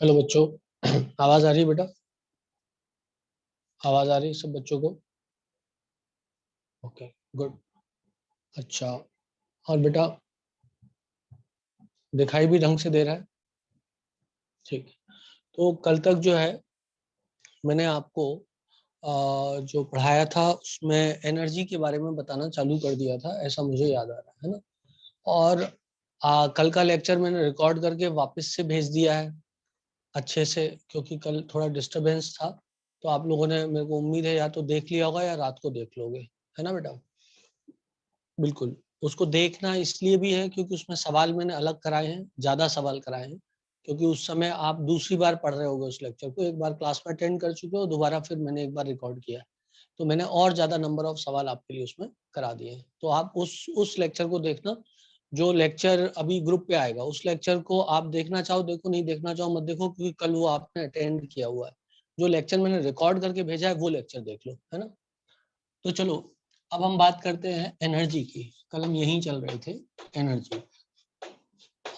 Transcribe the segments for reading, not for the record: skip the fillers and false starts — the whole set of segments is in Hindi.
हेलो बच्चों। आवाज आ रही है बेटा? आवाज आ रही है सब बच्चों को? Okay, good. अच्छा, और बेटा दिखाई भी ढंग से दे रहा है? ठीक। तो कल तक जो है मैंने आपको जो पढ़ाया था उसमें एनर्जी के बारे में बताना चालू कर दिया था, ऐसा मुझे याद आ रहा है ना। और कल का लेक्चर मैंने रिकॉर्ड करके वापस से भेज दिया है अच्छे से, क्योंकि कल थोड़ा डिस्टरबेंस था। तो आप लोगों ने, मेरे को उम्मीद है, या तो देख लिया होगा या रात को देख लोगे, है ना बेटा? बिल्कुल। उसको देखना इसलिए भी है क्योंकि उसमें सवाल मैंने अलग कराए हैं, ज्यादा सवाल कराए हैं, क्योंकि उस समय आप दूसरी बार पढ़ रहे होगे उस लेक्चर को। एक बार क्लास में अटेंड कर चुके हो, दोबारा फिर मैंने एक बार रिकॉर्ड किया, तो मैंने और ज्यादा नंबर ऑफ सवाल आपके लिए उसमें करा दिए हैं। तो आप उस लेक्चर को देखना, जो लेक्चर अभी ग्रुप पे आएगा उस लेक्चर को आप देखना चाहो देखो, नहीं देखना चाहो मत देखो, क्योंकि कल वो आपने अटेंड किया हुआ है। जो लेक्चर मैंने रिकॉर्ड करके भेजा है वो लेक्चर देख लो, है ना। तो चलो, अब हम बात करते हैं एनर्जी की। कल हम यहीं चल रहे थे, एनर्जी।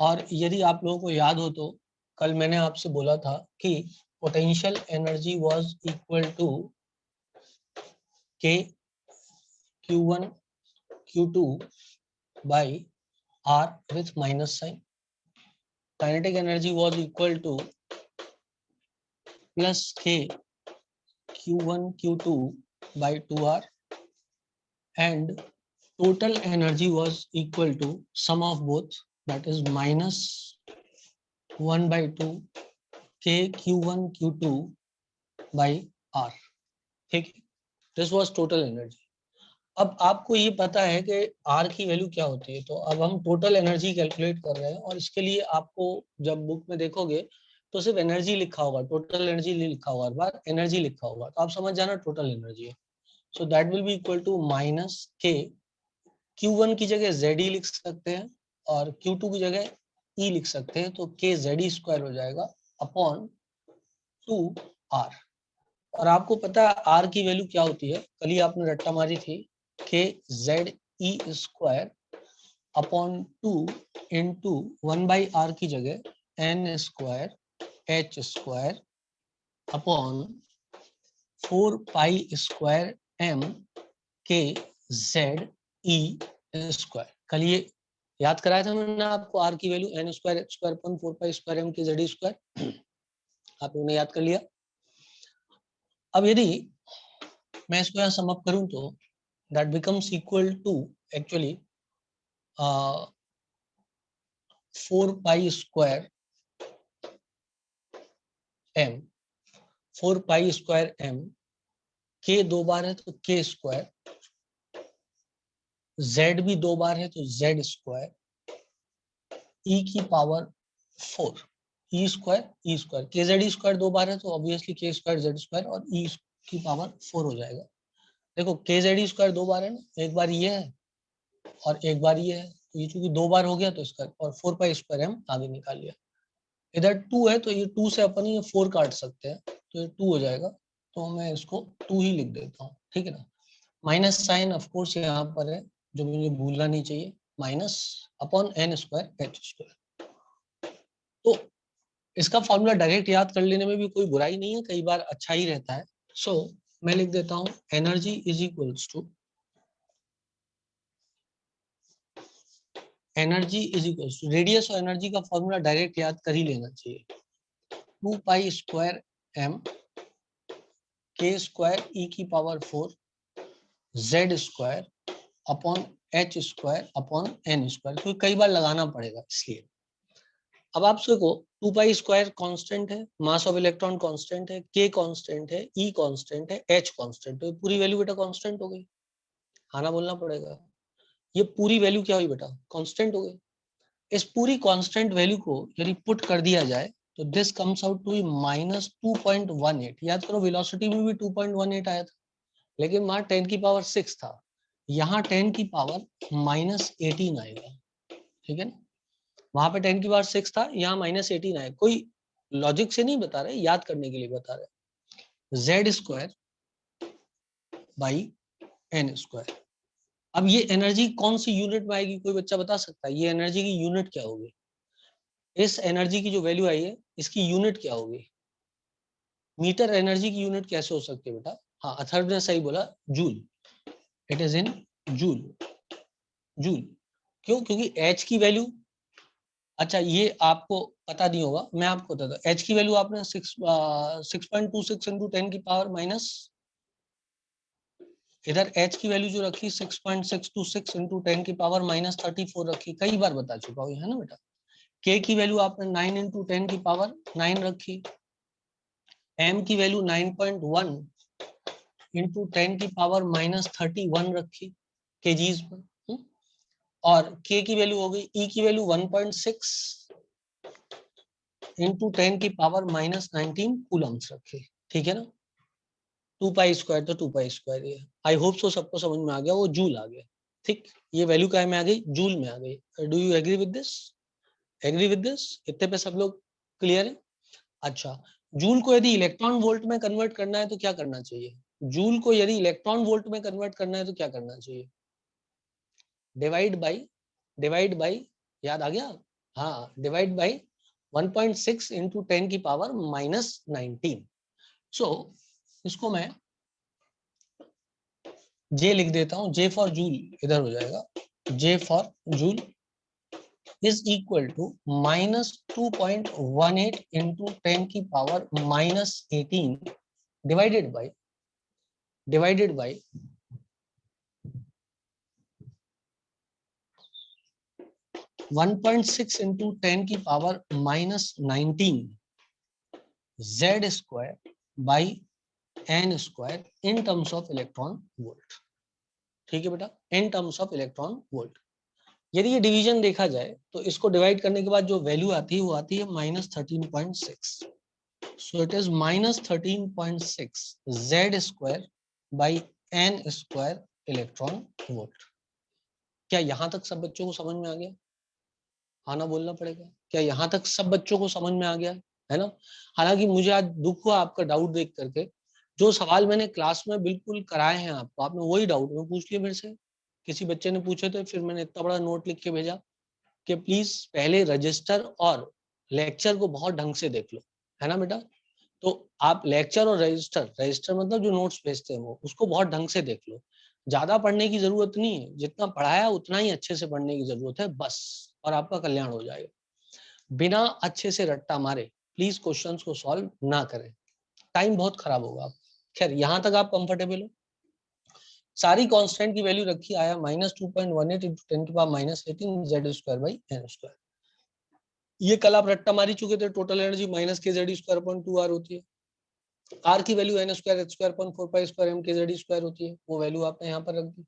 और यदि आप लोगों को याद हो तो कल मैंने आपसे बोला था कि potential energy was equal to K Q1 Q2 by R with minus sign. Kinetic energy was equal to plus K Q1 Q2 by 2R, and total energy was equal to sum of both, that is minus 1 by 2 K Q1 Q2 by R। ठीक है, दिस वाज टोटल एनर्जी। अब आपको ये पता है कि R की वैल्यू क्या होती है, तो अब हम टोटल एनर्जी कैलकुलेट कर रहे हैं। और इसके लिए आपको जब बुक में देखोगे तो सिर्फ एनर्जी लिखा होगा, टोटल एनर्जी नहीं लिखा होगा, हर बार एनर्जी लिखा होगा, तो आप समझ जाना टोटल एनर्जी है। So that will be equal to minus K, Q1 की जगह ZE लिख सकते हैं और Q2 की जगह E लिख सकते हैं, तो K ZE स्क्वायर हो जाएगा अपॉन 2R। और आपको पता है R की वैल्यू क्या होती है, कल ही आपने रट्टा मारी थी, K ZE square upon 2 into 1 by R की जगह N square H square upon 4 pi square M K ZE square. कल ये याद कराया था मैंने आपको, R की value N square H square upon 4 pi square M K ZE square. आप लोगों ने याद कर लिया। अब यदि मैं इसको यहाँ सम अप करूं तो that becomes equal to actually 4 pi square m, 4 pi square m, k दो बार है तो k स्क्वायर, z भी दो बार है तो z स्क्वायर, e की power 4, e square k z square दो बार है तो obviously k square z square और e की पावर 4 हो जाएगा। देखो k z स्क्वायर दो बार है ना, एक बार ये है और एक बार ये है, तो ये चूंकि दो बार हो गया तो इसका और 4 पाई स्क्वायर हम आगे निकाल लिया। इधर 2 है तो ये 2 से अपन ये 4 काट सकते हैं, तो ये 2 हो जाएगा, तो मैं इसको 2 ही लिख देता हूँ, ठीक है ना। माइनस साइन ऑफ कोर्स यहाँ पर है, जो मुझे भूलना नहीं चाहिए, minus upon N square H square. तो इसका फॉर्मूला डायरेक्ट याद कर लेने में भी कोई बुराई नहीं है, कई बार अच्छा ही रहता है। सो मैं लिख देता हूँ energy is equals to, energy is equals to, radius और एनर्जी का फॉर्मूला डायरेक्ट याद कर ही लेना चाहिए, 2 pi square M k square e की power 4 z square upon h square upon n square, क्योंकि कई बार लगाना पड़ेगा इसलिए। अब आप देखो 2 पाई स्क्वायर कांस्टेंट है, मास ऑफ इलेक्ट्रॉन कांस्टेंट है, k कांस्टेंट है, e कांस्टेंट है, h कांस्टेंट है, तो पूरी वैल्यू बेटा कांस्टेंट हो गई, आना बोलना पड़ेगा। ये पूरी वैल्यू क्या हुई बेटा, कांस्टेंट हो गई। इस पूरी कांस्टेंट वैल्यू को यदि पुट कर दिया जाए तो this comes out to minus 2.18। याद करो वेलोसिटी में भी 2.18 आया था, लेकिन वहां 10 की पावर 6 था, यहाँ 10 की पावर माइनस 18 आएगा, ठीक है ना। वहां पे 10 की पावर 6 था, यहाँ माइनस 18 आएगा। कोई लॉजिक से नहीं बता रहे, याद करने के लिए बता रहे। Z square by N square. अब ये एनर्जी कौन सी यूनिट में आएगी, कोई बच्चा बता सकता है ये एनर्जी की यूनिट क्या होगी? इस एनर्जी की जो वैल्यू आई है इसकी यूनिट क्या होगी? मीटर एनर्जी की यूनिट कैसे हो सकती है बेटा? हाँ, अथर्व ने सही बोला, joule. It is in joule. Joule क्यों? क्योंकि एच की वैल्यू, अच्छा ये आपको पता नहीं होगा, मैं आपको बताता हूँ। एच की वैल्यू आपने 6.26 इंटू 10 की पावर माइनस, इधर एच की वैल्यू जो रखी 6.626 इंटू 10 की पावर माइनस 34 रखी, कई बार बता चुका हूँ, है ना बेटा। के की वैल्यू आपने 9 इंटू 10 की पावर 9 रखी, एम की वैल्यू 9.1 इंटू 10 की पावर माइनस 31 रखी केजीज में, और के की वैल्यू हो गई, ई की वैल्यू 1.6 इंटू 10 की पावर माइनस 19 कूलम्स रखे, ठीक है ना। 2 पाई स्क्वायर तो 2 पाई स्क्वायर ही है। आई होप सो सबको समझ में आ गया, वो जूल आ गया, ठीक। ये वैल्यू क्या में आ गई? जूल में आ गई। Do you agree with this? Agree with this? इतने पे सब लोग क्लियर है? अच्छा, जूल को यदि इलेक्ट्रॉन वोल्ट में कन्वर्ट करना है तो क्या करना चाहिए? जूल को यदि इलेक्ट्रॉन वोल्ट में कन्वर्ट करना है तो क्या करना चाहिए? डिवाइड बाई, याद आ गया? हाँ, डिवाइड बाई 1.6 इंटू 10 की पावर माइनस 19। सो इसको मैं जे लिख देता हूं, जे फॉर जूल इधर हो जाएगा, J for joule is equal to minus 2.18 into 10 की power minus 18 divided by 1.6 into 10 की power minus 19 Z square by N square in terms of electron volt, ठीक है बेटा, in terms of electron volt. यदि ये डिवीजन देखा जाए तो इसको डिवाइड करने के बाद जो वैल्यू आती है वो आती है -13.6। So it is -13.6 Z square by N square electron volt. क्या यहां तक सब बच्चों को समझ में आ गया? हाँ ना बोलना पड़ेगा। क्या यहाँ तक सब बच्चों को समझ में आ गया है ना? हालांकि मुझे आज दुख हुआ आपका डाउट देख करके, जो सवाल मैंने क्लास में बिल्कुल कराए हैं आपको, आपने वही डाउट में पूछ लिया मेरे से। किसी बच्चे ने पूछे थे, फिर मैंने इतना बड़ा नोट लिख के भेजा कि प्लीज पहले रजिस्टर और लेक्चर को बहुत ढंग से देख लो, है ना बेटा। तो आप लेक्चर और रजिस्टर मतलब जो नोट्स भेजते हैं वो, उसको बहुत ढंग से देख लो। ज्यादा पढ़ने की जरूरत नहीं है, जितना पढ़ाया उतना ही अच्छे से पढ़ने की जरूरत है बस, और आपका कल्याण हो जाएगा। बिना अच्छे से रट्टा मारे प्लीज क्वेश्चंस को सॉल्व ना करें, टाइम बहुत खराब होगा आप। खैर यहाँ तक आप कंफर्टेबल हो? सारी कांस्टेंट की वैल्यू रखी, आया -2.18 इंटू 10 की power -18 Z square by N square. ये कल आप रट्टा मारी चुके थे, total energy minus K Z square upon 2r होती है। आर की value N square H square upon 4 pi square M K Z square होती है, वो वैल्यू आपने यहाँ पर रख दी।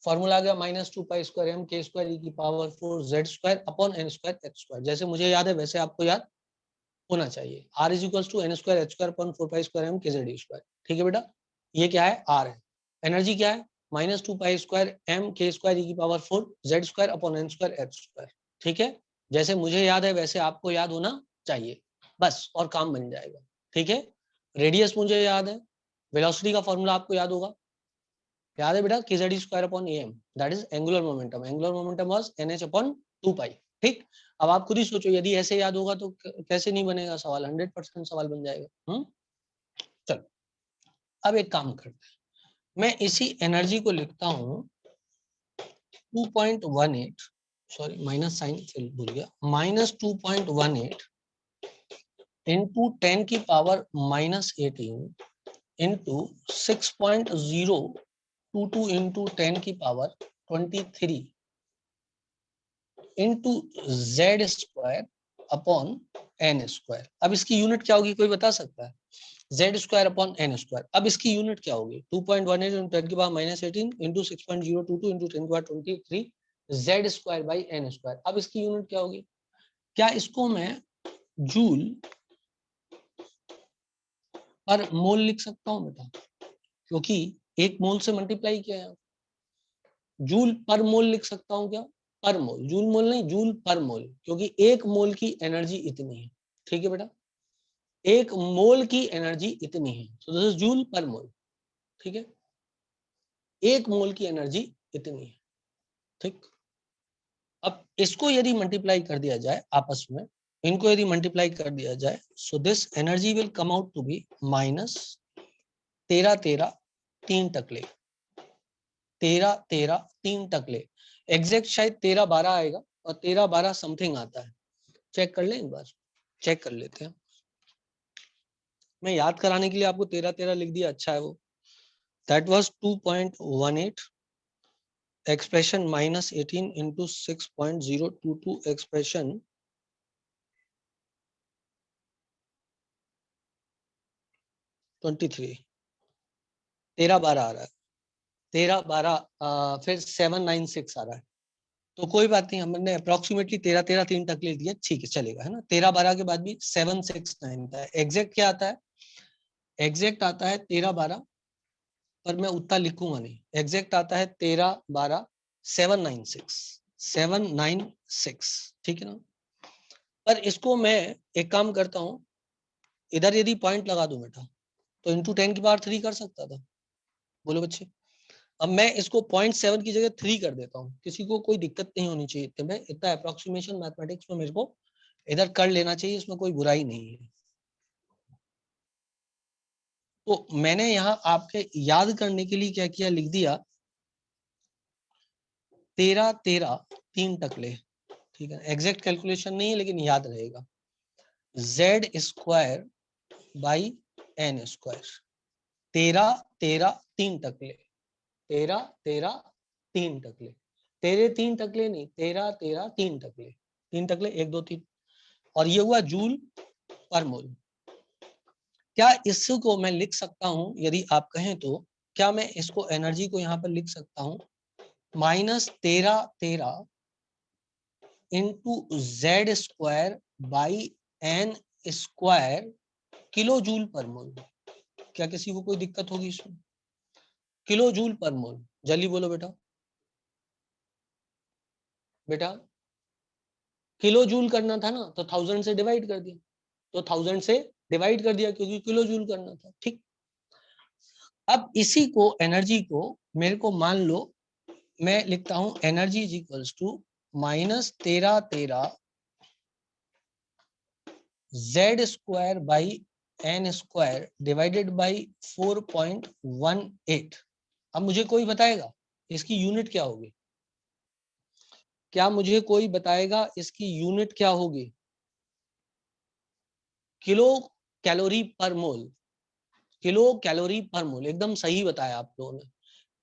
फॉर्मूला आ गया -2 pi square M K square E की power 4 Z square upon N square H square. जैसे मुझे याद है वैसे आपको याद होना चाहिए। R is equal to N square H square upon 4 pi square M K Z square, ठीक है बेटा। ये क्या है? आर है। एनर्जी क्या है? -2 pi square M K square E की power 4 Z square upon N square H square, ठीक है। जैसे मुझे याद है वैसे आपको याद होना चाहिए बस, और काम बन जाएगा, ठीक है। रेडियस मुझे याद है, वेलोसिटी का फॉर्मूला आपको याद होगा, याद है बेटा, K Z square upon M, that is angular momentum. Angular momentum was NH upon 2 pi, ठीक। अब आप खुद ही सोचो, यदि ऐसे याद होगा तो कैसे नहीं बनेगा सवाल, 100% सवाल बन जाएगा। चलो अब एक काम करते हैं, मैं इसी एनर्जी को लिखता हूँ 2.18, सॉरी माइनस साइन से भूल गया, -2.18 इंटू 10 की पावर -18 इंटू 6.022 इंटू 10 की power 23 into Z square upon N square. अब इसकी यूनिट क्या होगी, कोई बता सकता है? Z square upon N square. अब इसकी यूनिट क्या होगी? 2.18 इंटू 10 की पावर -18 इंटू 6.022 इंटू 10 की power 23 Z square by N square. अब इसकी यूनिट क्या होगी? क्या इसको मैं जूल पर मोल लिख सकता हूँ बेटा? क्योंकि एक मोल से मल्टीप्लाई किया है, जूल पर मोल लिख सकता हूँ क्या? पर मोल, जूल मोल नहीं, जूल पर मोल, क्योंकि एक मोल की एनर्जी इतनी है, ठीक है बेटा। एक मोल की एनर्जी इतनी है, तो दिस इज जूल पर मोल, ठीक है। एक मोल की एनर्जी इतनी है, ठीक। अब इसको यदि मल्टीप्लाई कर दिया जाए आपस में इनको यदि मल्टीप्लाई कर दिया जाए, so this energy will come out to be minus 13 3 Takle, 13 3 Takle. Exact शायद 13-12 आएगा और 13-12 समथिंग आता है। चेक कर लें एक बार, चेक कर लेते हैं। मैं याद कराने के लिए आपको 13-13 लिख दिया, अच्छा है वो। That was 2.18 expression minus 18 into 6.022 expression 23, 13-12 आ रहा है, 13-12 फिर 796 आ रहा है। तो कोई बात नहीं, हमने अप्रोक्सीमेटली 13-13 3 तक ले दिया, ठीक है चलेगा, है ना। 13-12 के बाद भी 769 था। एग्जैक्ट क्या आता है? एग्जैक्ट आता है 13-12, पर मैं उतना लिखूंगा नहीं। एग्जैक्ट आता है 13-12 796, ठीक है ना। पर इसको मैं एक काम करता हूँ, इधर यदि पॉइंट लगा दूं बेटा तो इंटू 10⁻³ कर सकता था। बोलो बच्चे। अब मैं इसको 0.7 की जगह 3 कर देता हूँ, किसी को कोई दिक्कत नहीं होनी चाहिए। तो मैं इतना अप्रोक्सीमेशन मैथमेटिक्स में मेरे को इधर कर लेना चाहिए, इसमें कोई बुराई नहीं है। तो मैंने यहाँ आपके याद करने के लिए क्या किया, लिख दिया 13-13 3 टकले, ठीक है। एग्जैक्ट कैलकुलेशन नहीं है लेकिन याद रहेगा। Z² बाई N², 13-13 3 टकले, 13-13 3 टकले, 13-3 टकले नहीं, 13-13 3 टकले, 3 टकले 1 2 3, और ये हुआ जूल पर मोल। क्या इसको मैं लिख सकता हूं, यदि आप कहें तो क्या मैं इसको एनर्जी को यहाँ पर लिख सकता हूं minus 13-13 into Z² by N² kilo joule per mole. क्या किसी को कोई दिक्कत होगी इसमें? किलो जूल पर मोल, जल्दी बोलो बेटा। बेटा किलो जूल करना था ना, तो 1000 से डिवाइड कर दिया, तो 1000 से डिवाइड कर दिया क्योंकि किलो जूल करना था, ठीक। अब इसी को एनर्जी को मेरे को मान लो मैं लिखता हूं energy is equals to minus 13-13 Z² by N² divided by 4.18। अब मुझे कोई बताएगा इसकी यूनिट क्या होगी? क्या मुझे कोई बताएगा इसकी यूनिट क्या होगी? किलो कैलोरी पर मोल, किलो कैलोरी पर मोल, एकदम सही बताया आप लोगों ने,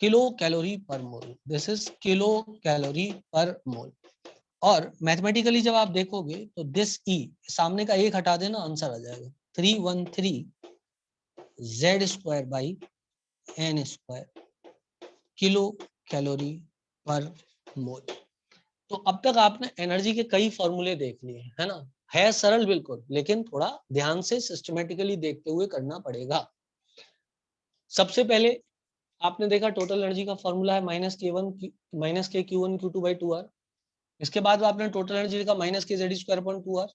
किलो कैलोरी पर मोल। दिस इज किलो कैलोरी पर मोल। और मैथमेटिकली जब आप देखोगे तो दिस ई सामने का एक हटा देना, आंसर आ जाएगा 313 Z² by N² kilo calorie पर मोल। तो अब तक आपने एनर्जी के कई फॉर्मूले देख लिए, है ना। है सरल बिल्कुल, लेकिन थोड़ा ध्यान से सिस्टमेटिकली देखते हुए करना पड़ेगा। सबसे पहले आपने देखा टोटल एनर्जी का फॉर्मूला है माइनस के Q1Q2/2R। इसके बाद आपने टोटल एनर्जी देखा माइनस के Z²/2R।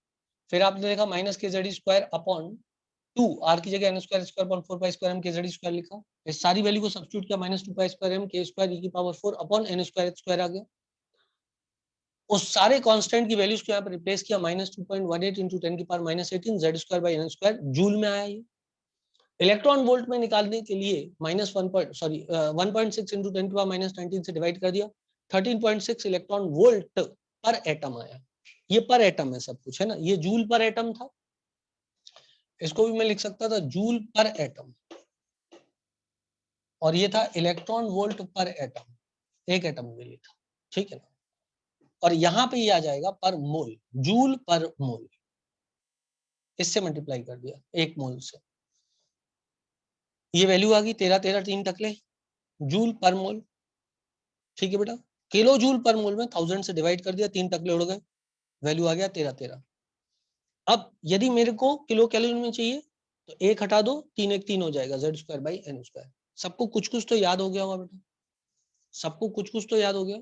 फिर आपने देखा माइनस के Z²/2, R की जगह N²² 4π² लिखा। इस सारी वैल्यू को सब्स्टिट्यूट किया, -2π² K² e⁴ आ गया। उस सारे कांस्टेंट की वैल्यूज को यहाँ पर रिप्लेस किया, -2.18 इंटू 10⁻18 Z²/N² जूल में आया ये। इलेक्ट्रॉन वोल्ट में निकालने के लिए -1.6 इंटू 10⁻19 से डिवाइड कर दिया, 13.6 इलेक्ट्रॉन वोल्ट पर एटम आया। ये पर एटम है सब कुछ, है ना। ये जूल पर एटम था, इसको भी मैं लिख सकता था जूल पर एटम, और ये था इलेक्ट्रॉन वोल्ट पर एटम, एक एटम में लिए था, ठीक है ना। और यहाँ पे ये आ जाएगा पर मोल, जूल पर मोल, इससे मल्टीप्लाई कर दिया एक मोल से। ये वैल्यू आ गई 13-13 3 टकले जूल पर मोल, ठीक है बेटा। किलो जूल पर मोल में 1000 से डिवाइड कर दिया, 3 टकले उड़ गए, वैल्यू आ गया 13-13। अब यदि मेरे को किलो कैलोरी में चाहिए तो एक हटा दो, 3 1 3 हो जाएगा Z² बाई N²। सबको कुछ कुछ तो याद हो गया होगा बेटा, सबको कुछ कुछ तो याद हो गया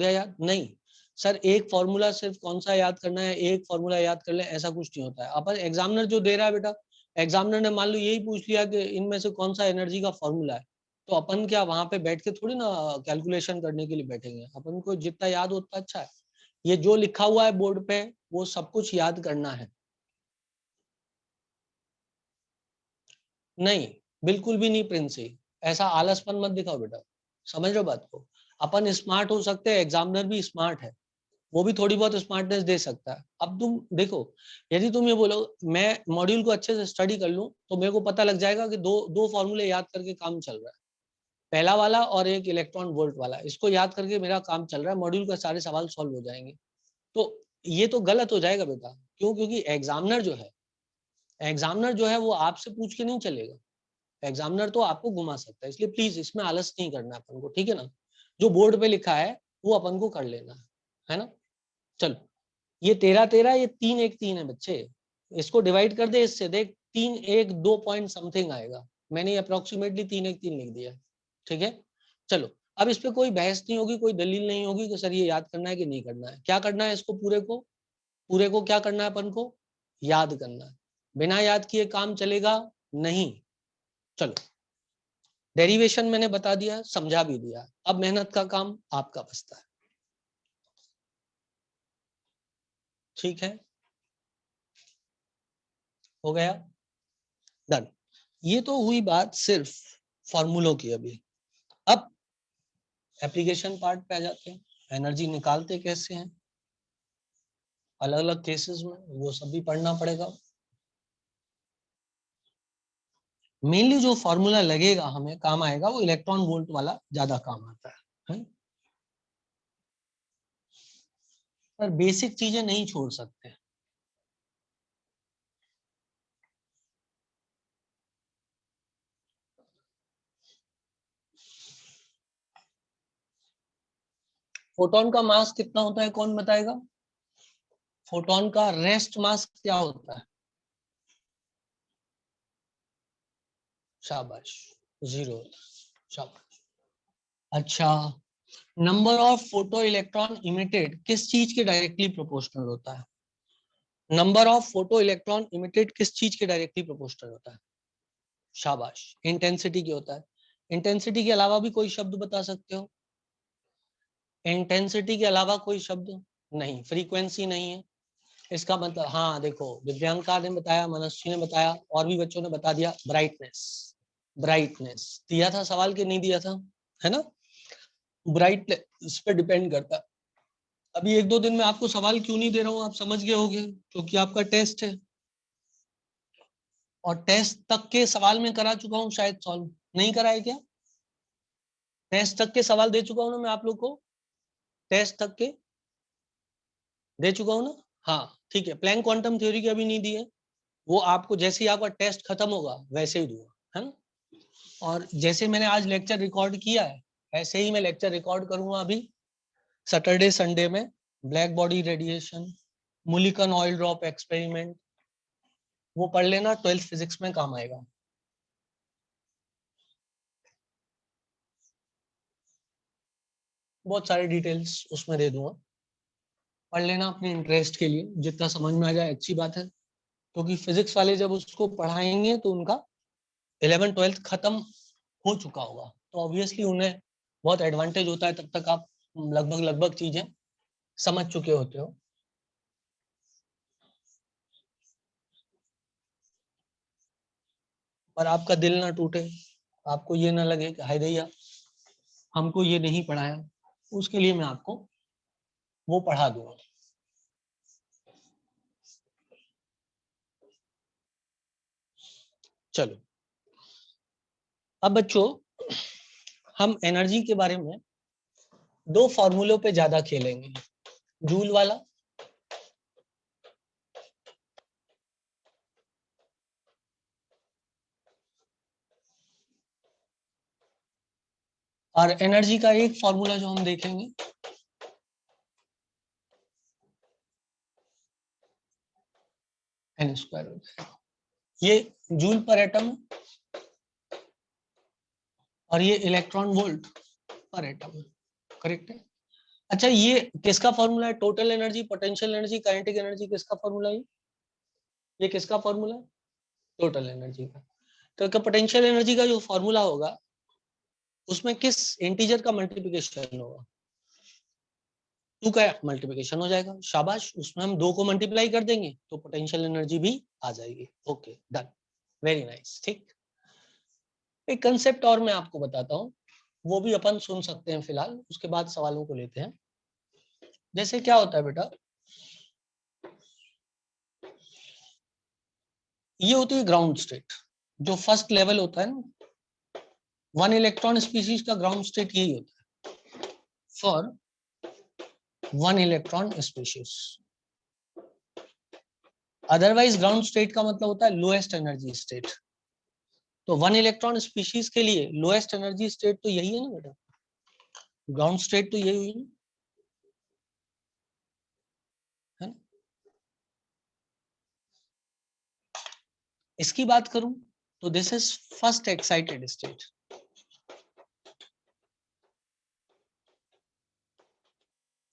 याद? नहीं सर, एक फॉर्मूला सिर्फ कौन सा याद करना है, एक फॉर्मूला याद कर ले, ऐसा कुछ नहीं होता है। अपन एग्जामिनर जो दे रहा है बेटा, एग्जामिनर ने मान लो यही पूछ लिया कि इनमें से कौन सा एनर्जी का फॉर्मूला है, तो अपन क्या वहां पे बैठ के थोड़ी ना कैलकुलेशन करने के लिए बैठेंगे। अपन को जितना याद हो उतना अच्छा है। ये जो लिखा हुआ है बोर्ड पे वो सब कुछ याद करना है। नहीं, बिल्कुल भी नहीं प्रिंसी, ऐसा आलसपन मत दिखाओ बेटा, समझ रहे हो बात को। अपन स्मार्ट हो सकते हैं, एग्जामिनर भी स्मार्ट है, वो भी थोड़ी बहुत स्मार्टनेस दे सकता है। अब तुम देखो, यदि तुम ये बोलो मैं मॉड्यूल को अच्छे से स्टडी कर लूं तो मेरे को पता लग जाएगा कि दो दो फॉर्मूले याद करके काम चल रहा है, पहला वाला और एक इलेक्ट्रॉन वोल्ट वाला, इसको याद करके मेरा काम चल रहा है, मॉड्यूल का सारे सवाल सॉल्व हो जाएंगे। तो ये तो गलत हो जाएगा बेटा। क्यों? क्योंकि एग्जामिनर जो है वो आपसे पूछ के नहीं चलेगा, एग्जामिनर तो आपको घुमा सकता है। इसलिए प्लीज इसमें आलस नहीं करना अपन को, ठीक है ना। जो बोर्ड पे लिखा है वो अपन को कर लेना है ना। चलो, ये 13 13, ये 3 1 3 है बच्चे, इसको डिवाइड कर दे इससे, देख 3 1 2 पॉइंट समथिंग आएगा, मैंने अप्रोक्सीमेटली 3 1 3 लिख दिया, ठीक है। चलो, अब इस पे कोई बहस नहीं होगी, कोई दलील नहीं होगी कि सर ये याद करना है कि नहीं करना है। क्या करना है इसको, पूरे को क्या करना है अपन को, याद करना है। बिना याद किए काम चलेगा नहीं। चलो, डेरिवेशन मैंने बता दिया, समझा भी दिया, अब मेहनत का काम आपका बचता है, ठीक है, हो गया, डन। ये तो हुई बात सिर्फ फॉर्मूलों की। अभी अब एप्लीकेशन पार्ट पे आ जाते हैं, एनर्जी निकालते कैसे हैं अलग अलग केसेस में, वो सब भी पढ़ना पड़ेगा। मेनली जो फॉर्मूला लगेगा हमें काम आएगा वो इलेक्ट्रॉन वोल्ट वाला ज्यादा काम आता है? पर बेसिक चीजें नहीं छोड़ सकते। फोटोन का मास कितना होता है कौन बताएगा? फोटोन का रेस्ट मास क्या होता है? शाबाश, 0 होता है, शाबाश। अच्छा, number of photo electron emitted किस चीज के डायरेक्टली प्रोपोर्शनल होता है? Number of photo electron emitted किस चीज के डायरेक्टली प्रोपोर्शनल होता है? शाबाश, इंटेंसिटी की होता है। इंटेंसिटी के अलावा भी कोई शब्द बता सकते हो? इंटेंसिटी के अलावा कोई शब्द नहीं, फ्रीक्वेंसी नहीं है। इसका मतलब, हाँ देखो, दिव्यांकार ने बताया, मनस्वी ने बताया, और भी बच्चों ने बता दिया, ब्राइटनेस। ब्राइटनेस दिया था सवाल के नहीं दिया था, है ना। ब्राइटनेस पे डिपेंड करता है। अभी 1 2 दिन में आपको सवाल क्यों नहीं दे रहा हूँ आप समझ गए होगे, क्योंकि आपका टेस्ट है, और टेस्ट तक के सवाल में करा चुका हूँ, शायद सॉल्व नहीं करा है क्या? टेस्ट तक के सवाल दे चुका हूँ ना मैं आप लोग को, टेस्ट तक के दे चुका हूँ ना। हाँ ठीक है, प्लैंक क्वांटम थ्योरी की अभी नहीं दी है, वो आपको जैसे ही आपका टेस्ट खत्म होगा वैसे ही दूंगा, है ना। और जैसे मैंने आज लेक्चर रिकॉर्ड किया है ऐसे ही मैं लेक्चर रिकॉर्ड करूंगा अभी सैटरडे संडे में। Black body radiation, Mulliken oil drop experiment, वो पढ़ लेना, 12th फिजिक्स में काम आएगा। बहुत सारे डिटेल्स उसमें दे दूंगा, पढ़ लेना अपने इंटरेस्ट के लिए, जितना समझ में आ जाए अच्छी बात है। क्योंकि फिजिक्स वाले जब उसको पढ़ाएंगे तो उनका 11th 12th खत्म हो चुका होगा, तो ऑब्वियसली उन्हें बहुत एडवांटेज होता है, तब तक आप लगभग लगभग चीजें समझ चुके होते हो। पर आपका दिल ना टूटे, आपको ये ना लगे कि हाय दैया हमको ये नहीं पढ़ाया, उसके लिए मैं आपको वो पढ़ा दूंगा। चलो, अब बच्चों हम एनर्जी के बारे में 2 फॉर्मूलों पे ज्यादा खेलेंगे, जूल वाला और एनर्जी का एक फॉर्मूला जो हम देखेंगे n स्क्वायर होता है। ये जूल पर एटम और ये इलेक्ट्रॉन वोल्ट पर एटम, करेक्ट है। अच्छा, ये किसका फॉर्मूला है? Total energy, potential energy, kinetic energy, किसका फॉर्मूला है ये किसका फॉर्मूला है? टोटल एनर्जी का। तो पोटेंशियल एनर्जी का जो फॉर्मूला होगा उसमें किस इंटीजर का मल्टीप्लिकेशन होगा? टू का मल्टीप्लिकेशन हो जाएगा, शाबाश, उसमें हम 2 को मल्टीप्लाई कर देंगे तो पोटेंशियल एनर्जी भी आ जाएगी। Okay done, very nice. ठीक, एक कंसेप्ट और मैं आपको बताता हूँ, वो भी अपन सुन सकते हैं फिलहाल, उसके बाद सवालों को लेते हैं। जैसे क्या होता है बेटा, ये होती है ग्राउंड स्टेट, जो फर्स्ट लेवल होता है ना, 1 इलेक्ट्रॉन स्पीशीज का ग्राउंड स्टेट यही होता है for 1 electron species. Otherwise ground state का मतलब होता है लोएस्ट एनर्जी स्टेट। तो 1 इलेक्ट्रॉन स्पीशीज के लिए लोएस्ट एनर्जी स्टेट तो यही है ना बेटा, ग्राउंड स्टेट तो यही हुई ना, है ना। इसकी बात करूं तो this is first excited state,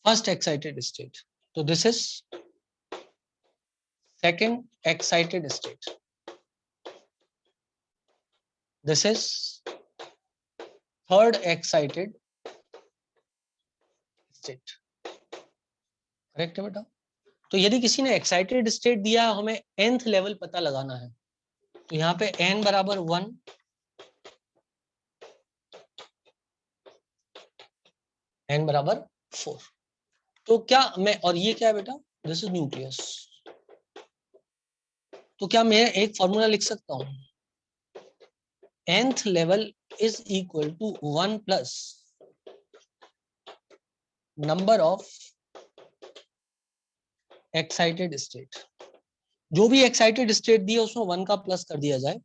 first excited state. तो this is second excited state, this is third excited state. Correct है बेटा। तो यदि किसी ने एक्साइटेड स्टेट दिया, हमें nth लेवल पता लगाना है, तो यहाँ पे n बराबर 1, n बराबर 4। तो क्या मैं, और ये क्या है बेटा, दिस इज न्यूक्लियस। तो क्या मैं एक फॉर्मूला लिख सकता हूं, nth level is equal to 1 plus number of excited state. जो भी एक्साइटेड स्टेट दिया उसमें 1 का प्लस कर दिया जाए,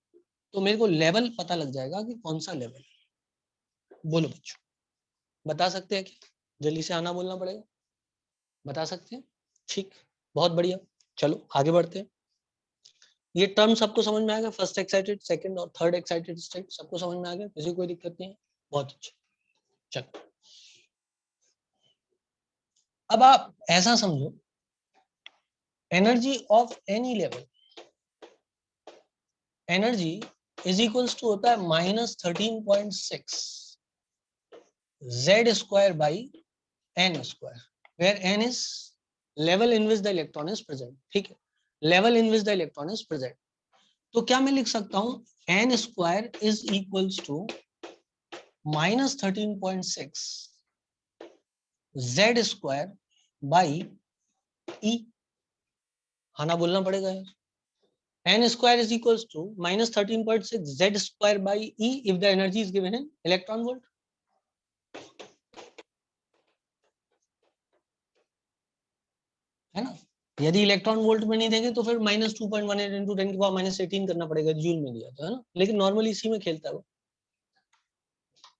तो मेरे को लेवल पता लग जाएगा कि कौन सा लेवल। बोलो बच्चों, बता सकते हैं क्या? जल्दी से आना बोलना पड़ेगा, बता सकते हैं? ठीक, बहुत बढ़िया। चलो आगे बढ़ते हैं। ये टर्म सबको समझ में आ गया, फर्स्ट एक्साइटेड, सेकंड और थर्ड एक्साइटेड स्टेट सबको समझ में आ गया, किसी को कोई दिक्कत नहीं है? बहुत अच्छा। चलो अब आप ऐसा समझो, energy of any level, energy is equals to होता है -13.6 z square by n square, where n is level in which the electron is present. ठीक है, level in which the electron is present. तो क्या मैं लिख सकता हूं, n square is equals to -13.6 z square by e। आना बोलना पड़ेगा यार। n square is equals to -13.6 z square by e if the energy is given in electron volt. है ना, यदि इलेक्ट्रॉन वोल्ट में नहीं देंगे तो फिर -2.18 into 10 की पावर -18 करना पड़ेगा, जूल में दिया था, है ना, लेकिन नॉर्मली इसी में खेलता है वो।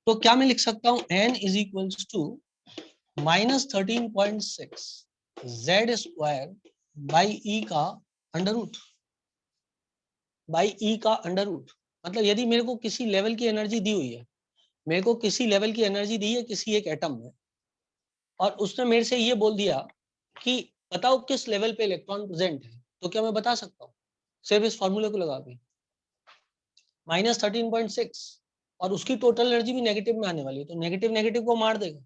तो क्या मैं लिख सकता हूं, n is equals to -13.6 z square by e का अंडर रूट, बाई e का अंडर रूट। मतलब यदि मेरे को किसी लेवल की एनर्जी दी हुई है, मेरे को किसी लेवल की एनर्जी दी है किसी एक एटम में, और उसने मेरे से ये बोल दिया कि बताओ किस लेवल पे इलेक्ट्रॉन प्रेजेंट है, तो क्या मैं बता सकता हूँ सिर्फ इस फॉर्मूले को लगा के? -13.6, और उसकी टोटल एनर्जी भी नेगेटिव में आने वाली है, तो नेगेटिव नेगेटिव को मार देगा।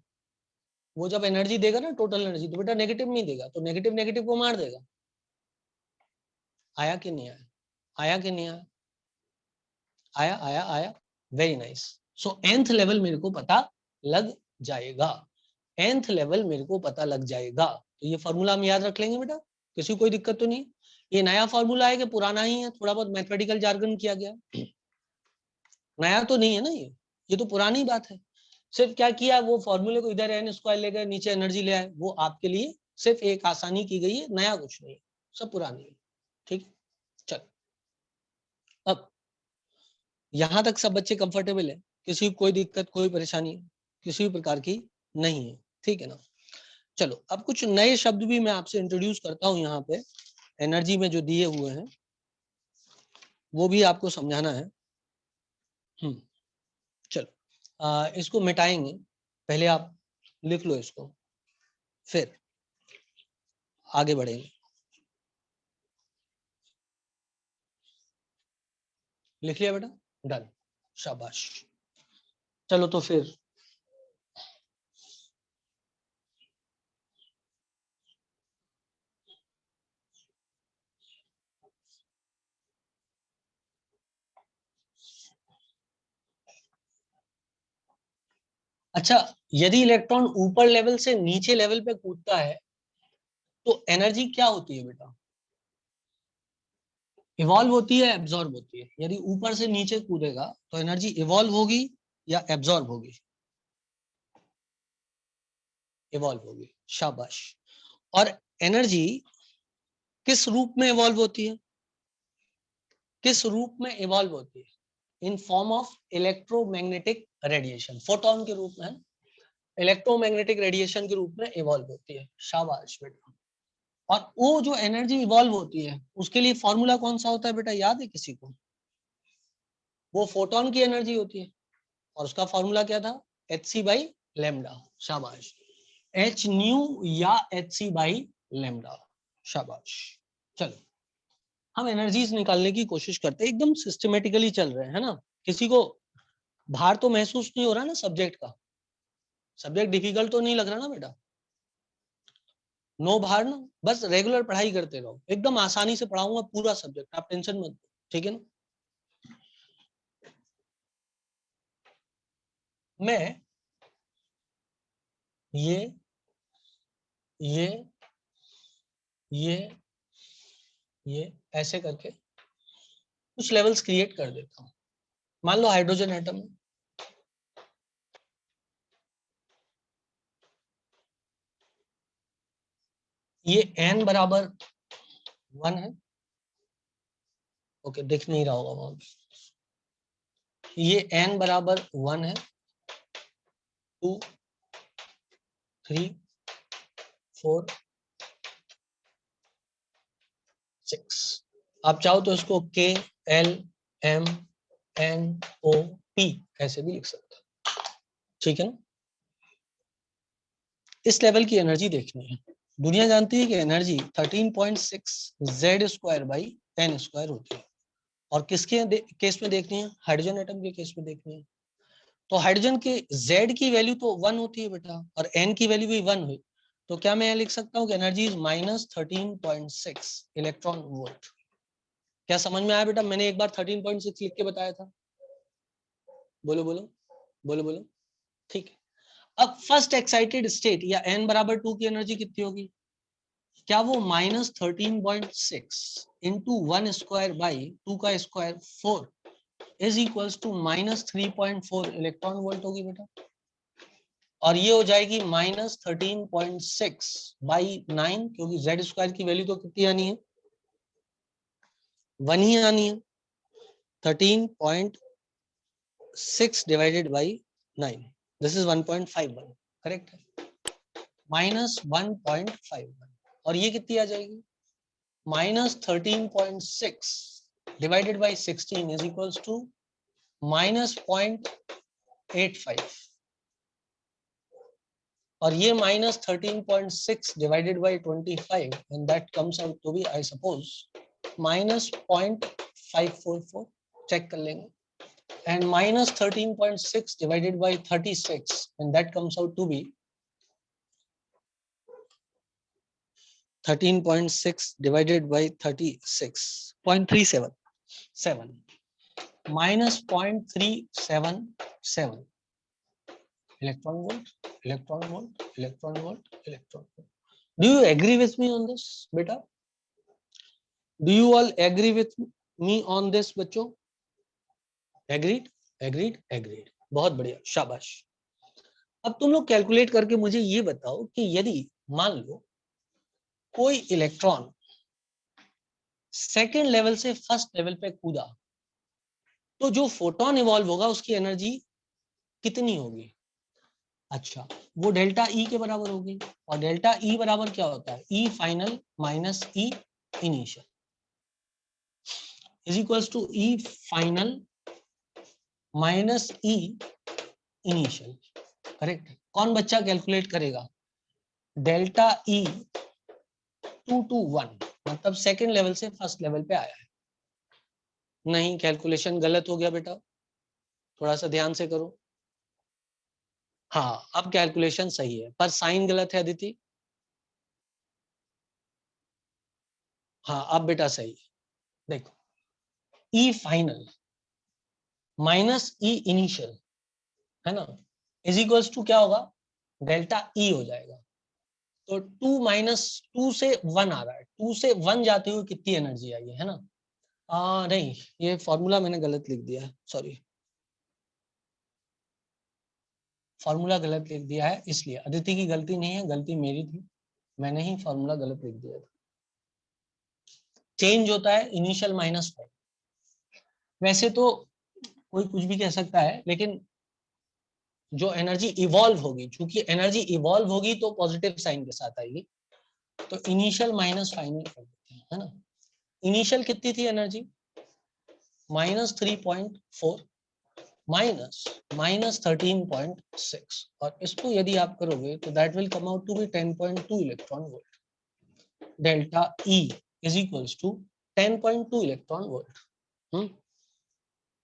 वो जब एनर्जी देगा ना, टोटल एनर्जी, तो बेटा नेगेटिव नहीं देगा, तो नेगेटिव नेगेटिव को मार देगा। आया कि नहीं आया? आया कि नहीं आया? आया आया आया, वेरी नाइस। सो nth लेवल मेरे को पता लग जाएगा, nth लेवल मेरे को पता लग जाएगा। तो ये फॉर्मूला हम याद रख लेंगे बेटा, किसी को कोई दिक्कत तो नहीं? ये नया फॉर्मूला है कि पुराना ही है, थोड़ा बहुत मैथमेटिकल जार्गन किया गया? नया तो नहीं है ना, ये तो पुरानी बात है। सिर्फ क्या किया, वो फॉर्मूले को इधर n स्क्वायर ले गए, नीचे एनर्जी ले आए, वो आपके लिए सिर्फ एक आसानी की गई है, नया कुछ नहीं, सब पुरानी है। ठीक, चल अब यहां तक सब बच्चे कंफर्टेबल है, किसी को कोई दिक्कत कोई परेशानी किसी भी प्रकार की नहीं है? ठीक है ना। चलो अब कुछ नए शब्द भी मैं आपसे इंट्रोड्यूस करता हूं, यहाँ पे एनर्जी में जो दिए हुए हैं वो भी आपको समझाना है। चलो इसको मिटाएंगे, पहले आप लिख लो इसको, फिर आगे बढ़ेंगे। लिख लिया बेटा? डन, शाबाश। चलो तो फिर अच्छा, यदि इलेक्ट्रॉन ऊपर लेवल से नीचे लेवल पे कूदता है तो एनर्जी क्या होती है बेटा? इवॉल्व होती है, एब्जॉर्ब होती है? यदि ऊपर से नीचे कूदेगा तो एनर्जी इवॉल्व होगी या एब्जॉर्ब होगी? इवॉल्व होगी, शाबाश। और एनर्जी किस रूप में इवॉल्व होती है? किस रूप में इवॉल्व होती है? In form of electromagnetic radiation, photon के रूप में, इलेक्ट्रोमैग्नेटिक रेडिएशन के रूप में इवॉल्व होती है। शाबाश बेटा। और वो जो एनर्जी इवॉल्व होती है उसके लिए फॉर्मूला कौन सा होता है बेटा, याद है किसी को? वो फोटोन की एनर्जी होती है और उसका फॉर्मूला क्या था? H C by lambda. शाबाश। एच न्यू या एच सी बाई लेमडा। शाबाश। चलो, हम एनर्जीज निकालने की कोशिश करते हैं, एकदम सिस्टमेटिकली चल रहे हैं, है ना? किसी को भार तो महसूस नहीं हो रहा ना सब्जेक्ट का? सब्जेक्ट डिफिकल्ट तो नहीं लग रहा ना बेटा? नो भार ना, बस रेगुलर पढ़ाई करते रहो, एकदम आसानी से पढ़ाऊंगा पूरा सब्जेक्ट, आप टेंशन मत लो, ठीक है ना? मैं ये ये ये ये ऐसे करके कुछ लेवल्स क्रिएट कर देता हूं। मान लो हाइड्रोजन एटम में ये n बराबर 1 है। ओके, दिख नहीं रहा होगा वहां पे। ये n बराबर 1 है, 2 3 4 6। आप चाहो तो इसको K L M N O P ऐसे भी लिख सकते हो, ठीक है ना? इस लेवल की एनर्जी देखनी है। दुनिया जानती है कि energy 13.6 Z square by N square होती है। और किसके केस में देखनी है? हाइड्रोजन एटम के केस में देखनी है। तो हाइड्रोजन के Z की वैल्यू तो 1 होती है बेटा, और N की वैल्यू भी 1 हुई। तो क्या मैं लिख सकता हूँ कि एनर्जी इज -13.6 इलेक्ट्रॉन वोल्ट। क्या समझ में आया बेटा? मैंने एक बार 13.6 लिख के बताया था। बोलो बोलो बोलो बोलो। ठीक है। अब फर्स्ट एक्साइटेड स्टेट या n बराबर 2 की एनर्जी कितनी होगी? क्या वो -13.6 इंटू 1 स्क्वायर बाई 2 का square 4 is equals to -3.4 electron volt होगी बेटा? और ये हो जाएगी -13.6 बाई 9, क्योंकि जेड स्क्वायर की वैल्यू तो कितनी आनी है? 1 ही आनी है। 13.6 divided by 9, this is 1.51, correct है? -1.51, और ये कितनी आ जाएगी? -13.6 divided by 16 is equals to -0.85, और ये -13.6 divided by 25, and that comes out to be, I suppose, -0.544, check कर लेंगे। And -13.6 divided by 36, and that comes out to be 13.6 divided by 36.37 -0.377 electron volt, electron volt, electron volt, electron volt. Do you agree with me on this beta? Do you all agree with me on this बच्चों? Agreed, agreed, agreed. बहुत बढ़िया, शाबाश। अब तुम लोग कैलकुलेट करके मुझे ये बताओ कि यदि मान लो कोई इलेक्ट्रॉन सेकेंड लेवल से फर्स्ट लेवल पे कूदा, तो जो फोटोन इवॉल्व होगा उसकी एनर्जी कितनी होगी? अच्छा, वो डेल्टा ई के बराबर होगी। और डेल्टा ई बराबर क्या होता है? E final minus E initial is equals to E final minus E initial, correct? कौन बच्चा कैलकुलेट करेगा? डेल्टा ई 2 to 1, मतलब सेकेंड लेवल से फर्स्ट लेवल पे आया है। नहीं, कैलकुलेशन गलत हो गया बेटा, थोड़ा सा ध्यान से करो। हाँ, अब कैलकुलेशन सही है पर साइन गलत है अदिति। हाँ, अब बेटा सही है। देखो, ई फाइनल माइनस ई इनिशियल, है ना? इज इक्वल्स टू क्या होगा, डेल्टा ई हो जाएगा। तो 2 माइनस 2 से 1 आ रहा है, 2 से 1 जाते हुए कितनी एनर्जी आई है ना। नहीं, ये फॉर्मूला मैंने गलत लिख दिया है, सॉरी, फॉर्मूला गलत लिख दिया है, इसलिए अदिति की गलती नहीं है, गलती मेरी थी, मैंने ही फॉर्मूला गलत लिख दिया था। चेंज होता है इनिशियल माइनस 5। वैसे तो कोई कुछ भी कह सकता है, लेकिन जो एनर्जी इवॉल्व होगी, चूंकि एनर्जी इवॉल्व होगी तो पॉजिटिव साइन के साथ आएगी, तो इनिशियल माइनस फाइनल कर देते हैं, है ना। इनिशियल कितनी थी एनर्जी, -3.4 माइनस -13.6, और इसको यदि आप करोगे तो that will come out to be 10.2 electron volt. Delta E is equals to 10.2 electron volt.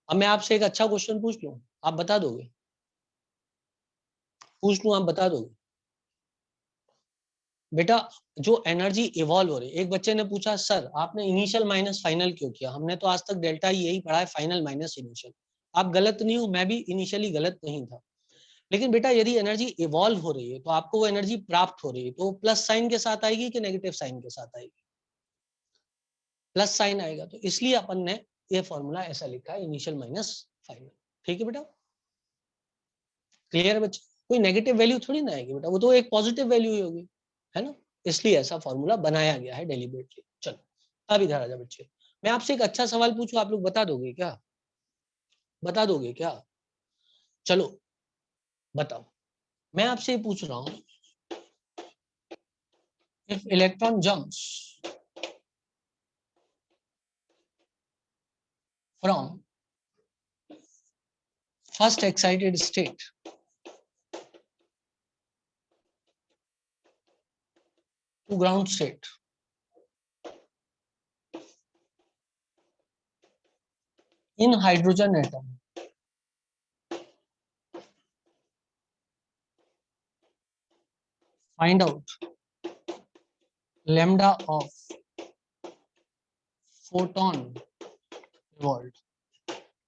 अब मैं आपसे एक अच्छा क्वेश्चन पूछ लूं, आप बता दोगे, पूछ लूं आप बता दोगे बेटा। जो एनर्जी इवॉल्व हो रही है, एक बच्चे ने पूछा सर आपने इनिशियल माइनस फाइनल क्यों किया, हमने तो आज तक डेल्टा यही पढ़ा है, फाइनल माइनस इनिशियल। आप गलत नहीं हो, मैं भी इनिशियली गलत नहीं था, लेकिन बेटा यदि एनर्जी इवॉल्व हो रही है तो आपको वो एनर्जी प्राप्त हो रही है, तो प्लस साइन के साथ आएगी कि नेगेटिव साइन के साथ आएगी, प्लस साइन आएगा। तो इसलिए अपन ने ये फॉर्मूला ऐसा लिखा है, इनिशियल माइनस फाइनल। ठीक है बेटा, क्लियर है बच्चे, कोई नेगेटिव वैल्यू थोड़ी ना आएगी बेटा, वो तो एक पॉजिटिव वैल्यू ही होगी, है ना। इसलिए ऐसा फॉर्मूला बनाया गया है डेलिबरेटली। चलो अब इधर आ जाओ बच्चे, मैं आपसे एक अच्छा सवाल पूछूं, आप लोग बता दोगे क्या, बता दोगे क्या, चलो बताओ। मैं आपसे ये पूछ रहा हूं, if electron jumps from first excited state to ground state in hydrogen atom, find out lambda of photon evolved।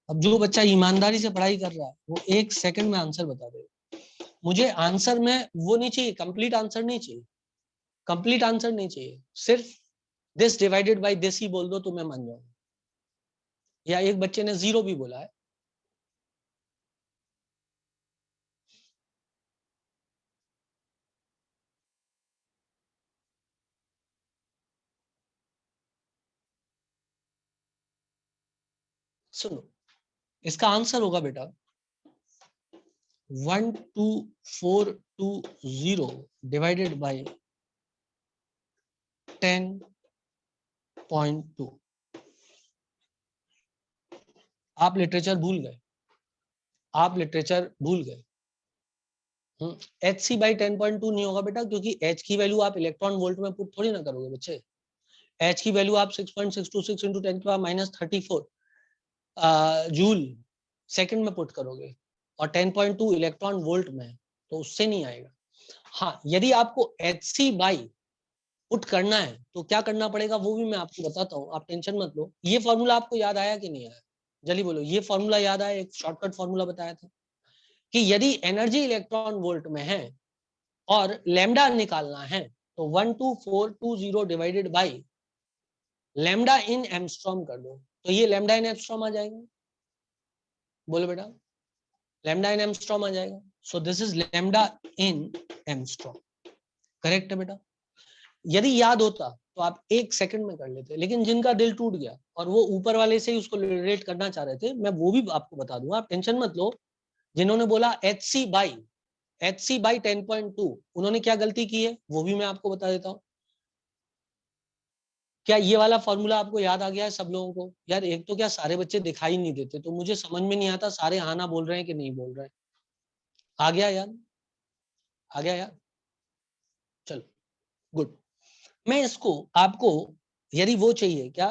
अब जो बच्चा ईमानदारी से पढ़ाई कर रहा है वो 1 सेकंड में आंसर बता देगा। मुझे आंसर में वो नहीं चाहिए, कंप्लीट आंसर नहीं चाहिए, कंप्लीट आंसर नहीं चाहिए, सिर्फ this divided by this he बोल दो तो मैं मान जाऊंगा। या एक बच्चे ने 0 भी बोला है, सुनो, इसका आंसर होगा बेटा 12420 डिवाइडेड बाय 10.2। आप लिटरेचर भूल गए, आप लिटरेचर भूल गए। Hc बाई 10.2 नहीं होगा बेटा, क्योंकि H की वैल्यू आप इलेक्ट्रॉन वोल्ट में पुट थोड़ी ना करोगे बच्चे। H की वैल्यू आप 6.626 इंटू 10⁻34 जूल सेकंड में पुट करोगे, और 10.2 इलेक्ट्रॉन वोल्ट में, तो उससे नहीं आएगा। हाँ, यदि आपको Hc बाई पुट करना है तो क्या करना पड़ेगा वो भी मैं आपको बताता हूँ, आप टेंशन मत लो। ये फॉर्मूला आपको याद आया कि नहीं आया, जल्दी बोलो। ये फॉर्मूला याद आया, एक शॉर्टकट फॉर्मूला बताया था कि यदि एनर्जी इलेक्ट्रॉन वोल्ट में है और लैम्डा निकालना है तो 12420 डिवाइडेड बाई लैम्डा इन एमस्ट्रॉम कर दो, तो ये लैम्डा इन एमस्ट्रॉम आ जाएगा। बोलो बेटा, लैम्डा इन एमस्ट्रॉम आ जाएगा। So this is lambda in angstrom, correct है बेटा। यदि याद होता तो आप 1 सेकंड में कर लेते, लेकिन जिनका दिल टूट गया और वो ऊपर वाले से ही उसको रिलेट करना चाह रहे थे, मैं वो भी आपको बता दूंगा, आप टेंशन मत लो। जिन्होंने बोला Hc बाई 10.2, उन्होंने क्या गलती की है वो भी मैं आपको बता देता हूँ। क्या ये वाला फॉर्मूला आपको याद आ गया है सब लोगों को? यार एक तो क्या सारे बच्चे दिखाई नहीं देते, तो मुझे समझ में नहीं आता सारे हाँ ना बोल रहे हैं कि नहीं बोल रहे हैं। आ गया यार, आ गया यार, चलो गुड। मैं इसको आपको, यदि वो चाहिए क्या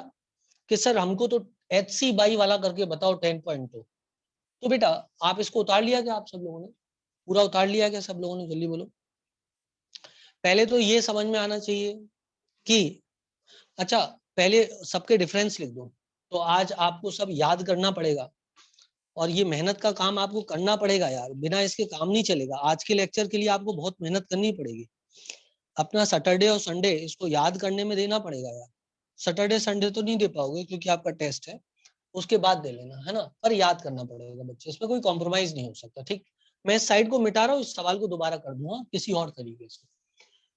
कि सर हमको तो Hc बाई वाला करके बताओ 10.2, तो बेटा आप इसको उतार लिया क्या, आप सब लोगों ने पूरा उतार लिया क्या सब लोगों ने, जल्दी बोलो। पहले तो ये समझ में आना चाहिए कि अच्छा, पहले सबके डिफरेंस लिख दो, तो आज आपको सब याद करना पड़ेगा। और ये मेहनत का काम आपको करना पड़ेगा यार, बिना इसके काम नहीं चलेगा। आज के लेक्चर के लिए आपको बहुत मेहनत करनी पड़ेगी। अपना सैटरडे और संडे इसको याद करने में देना पड़ेगा यार। सैटरडे संडे तो नहीं दे पाओगे क्योंकि आपका टेस्ट है, उसके बाद दे लेना, है ना, पर याद करना पड़ेगा बच्चे, इसमें कोई कॉम्प्रोमाइज नहीं हो सकता। ठीक, मैं इस साइड को मिटा रहा हूँ, इस सवाल को दोबारा कर दूंगा किसी और तरीके से।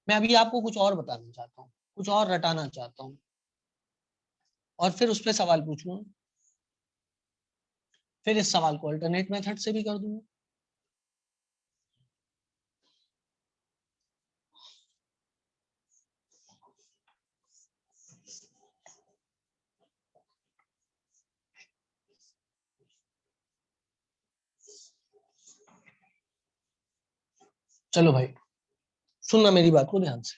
मैं अभी आपको कुछ और बताना चाहता हूँ, कुछ और रटाना चाहता हूँ, और फिर उस पर सवाल पूछूंगा, फिर इस सवाल को अल्टरनेट मेथड से भी कर दूंगा। चलो भाई, सुनना मेरी बात को ध्यान से।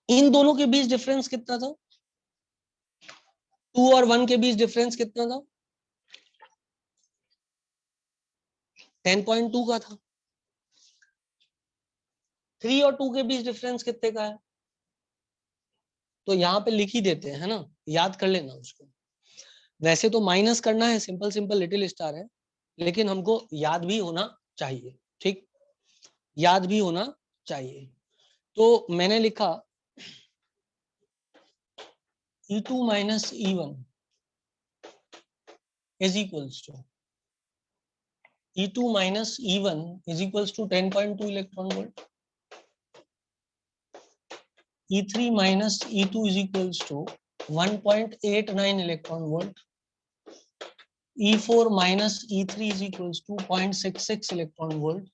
इन दोनों के बीच डिफरेंस कितना था? 2 और 1 के बीच डिफरेंस कितना था? 10.2 का था। 3 और 2 के बीच डिफरेंस कितने का है? तो यहाँ पे लिख ही देते हैं, है ना, याद कर लेना उसको। वैसे तो माइनस करना है, सिंपल सिंपल लिटिल स्टार है, लेकिन हमको याद भी होना चाहिए। ठीक, याद भी होना चाहिए। तो मैंने लिखा E2 minus E1 is equals to E2 minus E1 is equals to 10.2 electron volt. E3 minus E2 is equals to 1.89 electron volt. E4 minus E3 is equals to 0.66 electron volt.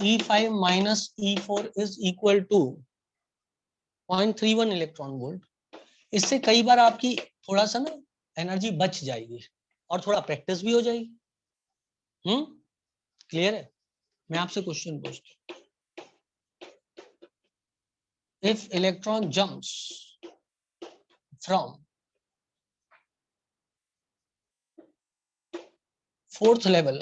E5 minus E4 is equal to 0.31 electron volt. इससे कई बार आपकी थोड़ा सा ना एनर्जी बच जाएगी और थोड़ा प्रैक्टिस भी हो जाएगी। क्लियर है? मैं आपसे क्वेश्चन पूछता हूँ, if electron jumps from 4th level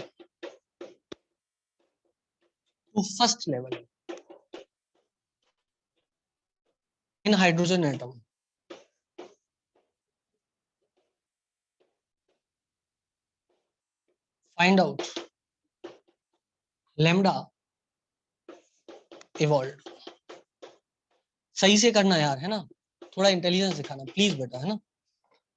to 1st level in hydrogen atom, find out lambda evolved। सही से करना यार, है ना, थोड़ा इंटेलिजेंस दिखाना प्लीज बेटा, है ना,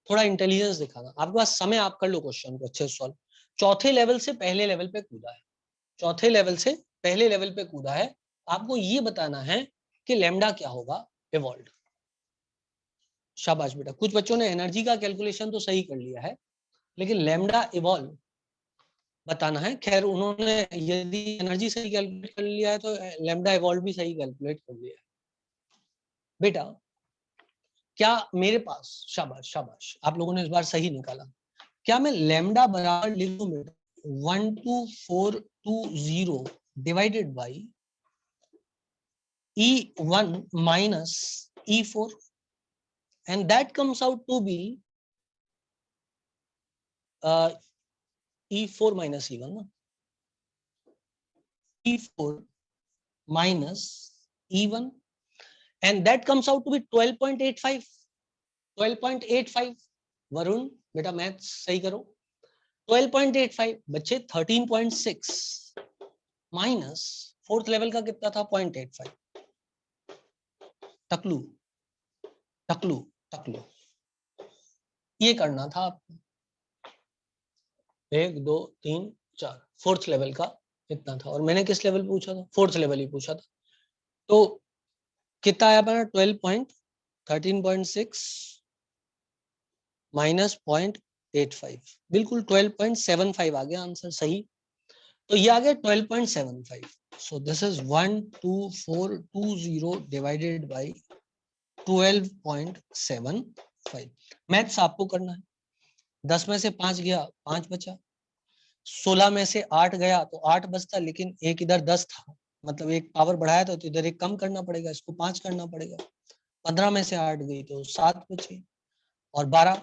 थोड़ा इंटेलिजेंस दिखाना। आपके पास समय, आप कर लो क्वेश्चन को अच्छे से सॉल्व। चौथे लेवल से पहले लेवल पे कूदा है, चौथे लेवल से पहले लेवल पे कूदा है, आपको ये बताना है कि लैम्डा क्या होगा इवॉल्व। शाबाश बेटा, कुछ बच्चों ने एनर्जी का कैलकुलेशन तो सही कर लिया है, लेकिन लैम्डा इवॉल्व बताना है। खैर उन्होंने यदि एनर्जी सही कैलकुलेट कर लिया है तो लैम्डा इवॉल्व भी सही कैलकुलेट कर लिया है। बेटा क्या मेरे पास, शाबाश शाबाश, आप लोगों ने इस बार सही निकाला, क्या मैं लैम्डा बराबर लिख दूं बेटा 12420 divided by E1 minus E4 and that comes out to be E4 minus E1 ना? E4 minus E1 and that comes out to be 12.85 12.85। Varun बेटा मैथ सही करो, 12.85 बच्चे 13.6 माइनस 4th लेवल का कितना था 0.85। टकलू टकलू टकलू, ये करना था आपको। 1 2 3 4 4th लेवल का इतना था, और मैंने किस लेवल पूछा था? 4th लेवल ही पूछा था। तो कितना आया अपना 13.6 माइनस 0.85, बिल्कुल 12.75 आ गया आंसर सही। तो ये आ गया 12.75। सो this is 12420 divided by 12.75। Maths आपको करना है। 10 में से 5 गया 5 बचा, 16 में से 8 गया तो 8 बचता, लेकिन एक इधर 10 था, मतलब एक पावर बढ़ाया था तो इधर एक कम करना पड़ेगा, इसको 5 करना पड़ेगा। 15 में से 8 गई तो 7 बचे, और 12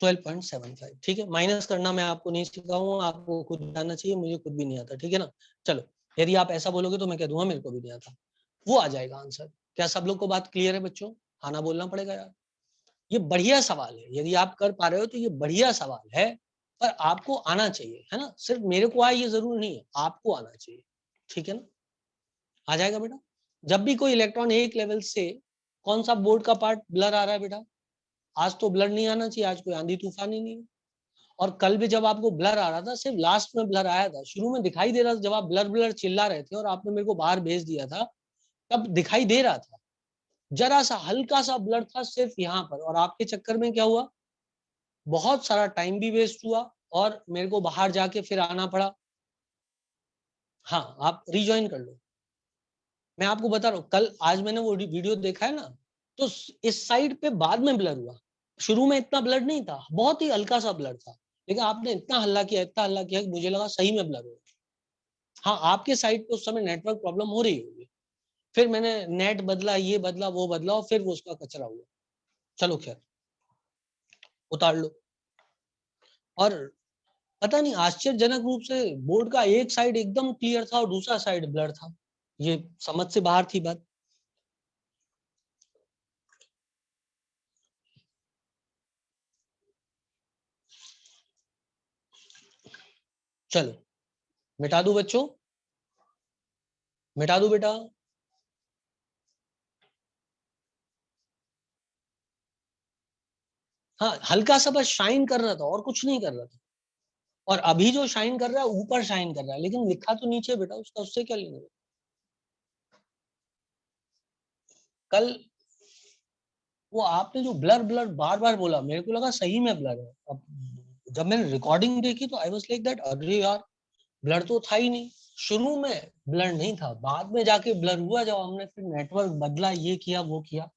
12.75। ठीक है, माइनस करना मैं आपको नहीं सिखाऊंगा, आपको खुद जानना चाहिए, मुझे खुद भी नहीं आता। ठीक है ना, चलो यदि आप ऐसा बोलोगे तो मैं कह दूंगा मेरे को भी नहीं आता, वो आ जाएगा आंसर। क्या सब लोग को बात क्लियर है बच्चों? हाँ ना बोलना पड़ेगा यार। ये बढ़िया सवाल है, यदि आप कर पा रहे हो तो ये बढ़िया सवाल है, पर आपको आना चाहिए, है ना। सिर्फ मेरे को आए ये जरूरी नहीं है, आपको आना चाहिए, ठीक है ना। आ जाएगा बेटा। जब भी कोई इलेक्ट्रॉन एक लेवल से, कौन सा बोर्ड का पार्ट ब्लर आ रहा है बेटा? आज तो ब्लर नहीं आना चाहिए, आज कोई आंधी तूफान ही नहीं है। और कल भी जब आपको ब्लर आ रहा था, सिर्फ लास्ट में ब्लर आया था, शुरू में दिखाई दे रहा था, जब आप ब्लर ब्लर चिल्ला रहे थे और आपने मेरे को बाहर भेज दिया था, तब दिखाई दे रहा था, जरा सा हल्का सा ब्लर था सिर्फ यहाँ पर, और आपके चक्कर में क्या हुआ, बहुत सारा टाइम भी वेस्ट हुआ और मेरे को बाहर जाके फिर आना पड़ा। हाँ, आप रिज्वाइन कर लो। मैं आपको बता रहा हूँ, कल आज मैंने वो वीडियो देखा है ना, तो इस साइड पे बाद में ब्लर हुआ, शुरू में इतना ब्लर नहीं था, बहुत ही हल्का सा ब्लर था, लेकिन आपने इतना हल्ला किया, इतना हल्ला किया कि मुझे लगा सही में ब्लर हुआ। हाँ, आपके साइड पे उस समय नेटवर्क प्रॉब्लम हो रही होगी, फिर मैंने नेट बदला, ये बदला, वो बदला, और फिर वो उसका कचरा हुआ। चलो खैर, उतार लो। और पता नहीं आश्चर्यजनक रूप से बोर्ड का एक साइड एकदम क्लियर था और दूसरा साइड ब्लर था, ये समझ से बाहर थी बात। चलो मिटा दो बच्चों, मिटा दो बेटा। हाँ, हल्का सा बस शाइन कर रहा था और कुछ नहीं कर रहा था, और अभी जो शाइन कर रहा है ऊपर शाइन कर रहा है, लेकिन लिखा तो नीचे बेटा उसका, उससे क्या लेना। कल वो आपने जो ब्लर ब्लर बार बार बोला, मेरे को लगा सही में ब्लर है। अब जब मैंने रिकॉर्डिंग देखी तो आई वाज लाइक दैट, अरे यार ब्लर तो था ही नहीं, शुरू में ब्लर नहीं था, बाद में जाके ब्लर हुआ जब हमने फिर नेटवर्क बदला, ये किया वो किया,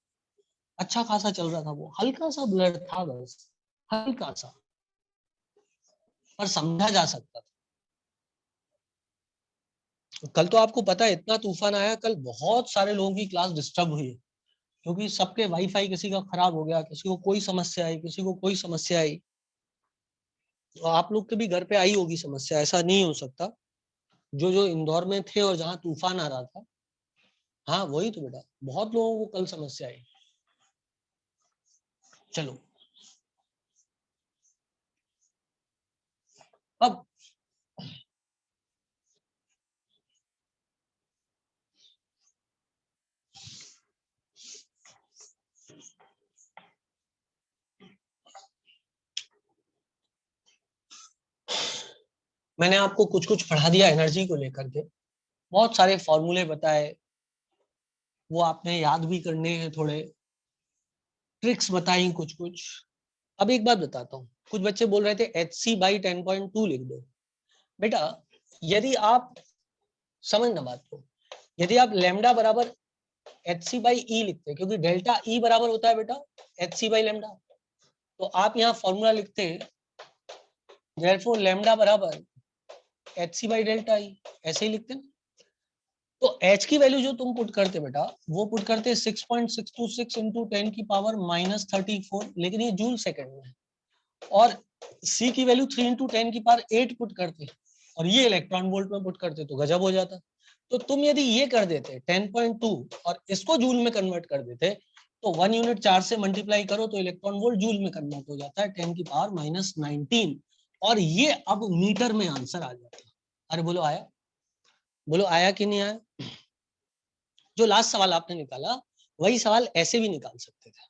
अच्छा खासा चल रहा था, वो हल्का सा ब्लर था बस, हल्का सा, पर समझा जा सकता था। कल तो आपको पता है इतना तूफान आया, कल बहुत सारे लोगों की क्लास डिस्टर्ब हुई, क्योंकि सबके वाईफाई किसी का खराब हो गया, किसी को कोई समस्या आई, किसी को कोई समस्या आई। तो आप लोग के भी घर पे आई होगी समस्या, ऐसा नहीं हो सकता। जो जो इंदौर में थे और जहाँ तूफान आ रहा था, हाँ वही तो बेटा, बहुत लोगों को कल समस्या आई। चलो अब मैंने आपको कुछ कुछ पढ़ा दिया एनर्जी को लेकर के, बहुत सारे फॉर्मूले बताए, वो आपने याद भी करने हैं, थोड़े ट्रिक्स बताई कुछ कुछ। अब एक बात बताता हूँ, कुछ बच्चे बोल रहे थे HC/10.2 लिख दो। बेटा यदि आप समझना बात को, यदि आप लैम्डा बराबर HC/E लिखते हैं, क्योंकि डेल्टा E बराबर होता है बेटा HC/लैम्डा, तो आप यहाँ फॉर्मूला लिखते हैं therefore लैम्डा बराबर HC/डेल्टा E, ऐसे ही लिखते हैं। तो H की वैल्यू जो तुम पुट करते बेटा, वो पुट करते 6.626 इंटू 10 की पावर -34, लेकिन ये जूल सेकेंड में है, और C की वैल्यू 3 इंटू 10 की पावर 8 पुट करते, और ये इलेक्ट्रॉन वोल्ट में पुट करते तो गजब हो जाता। तो तुम यदि ये कर देते 10.2 और इसको जूल में कन्वर्ट कर देते, तो 1 यूनिट 4 से मल्टीप्लाई करो तो इलेक्ट्रॉन वोल्ट जूल में कन्वर्ट हो जाता है 10 की पावर -19, और ये अब मीटर में आंसर आ जाता है। अरे बोलो आया, बोलो आया कि नहीं आया। जो लास्ट सवाल आपने निकाला वही सवाल ऐसे भी निकाल सकते थे,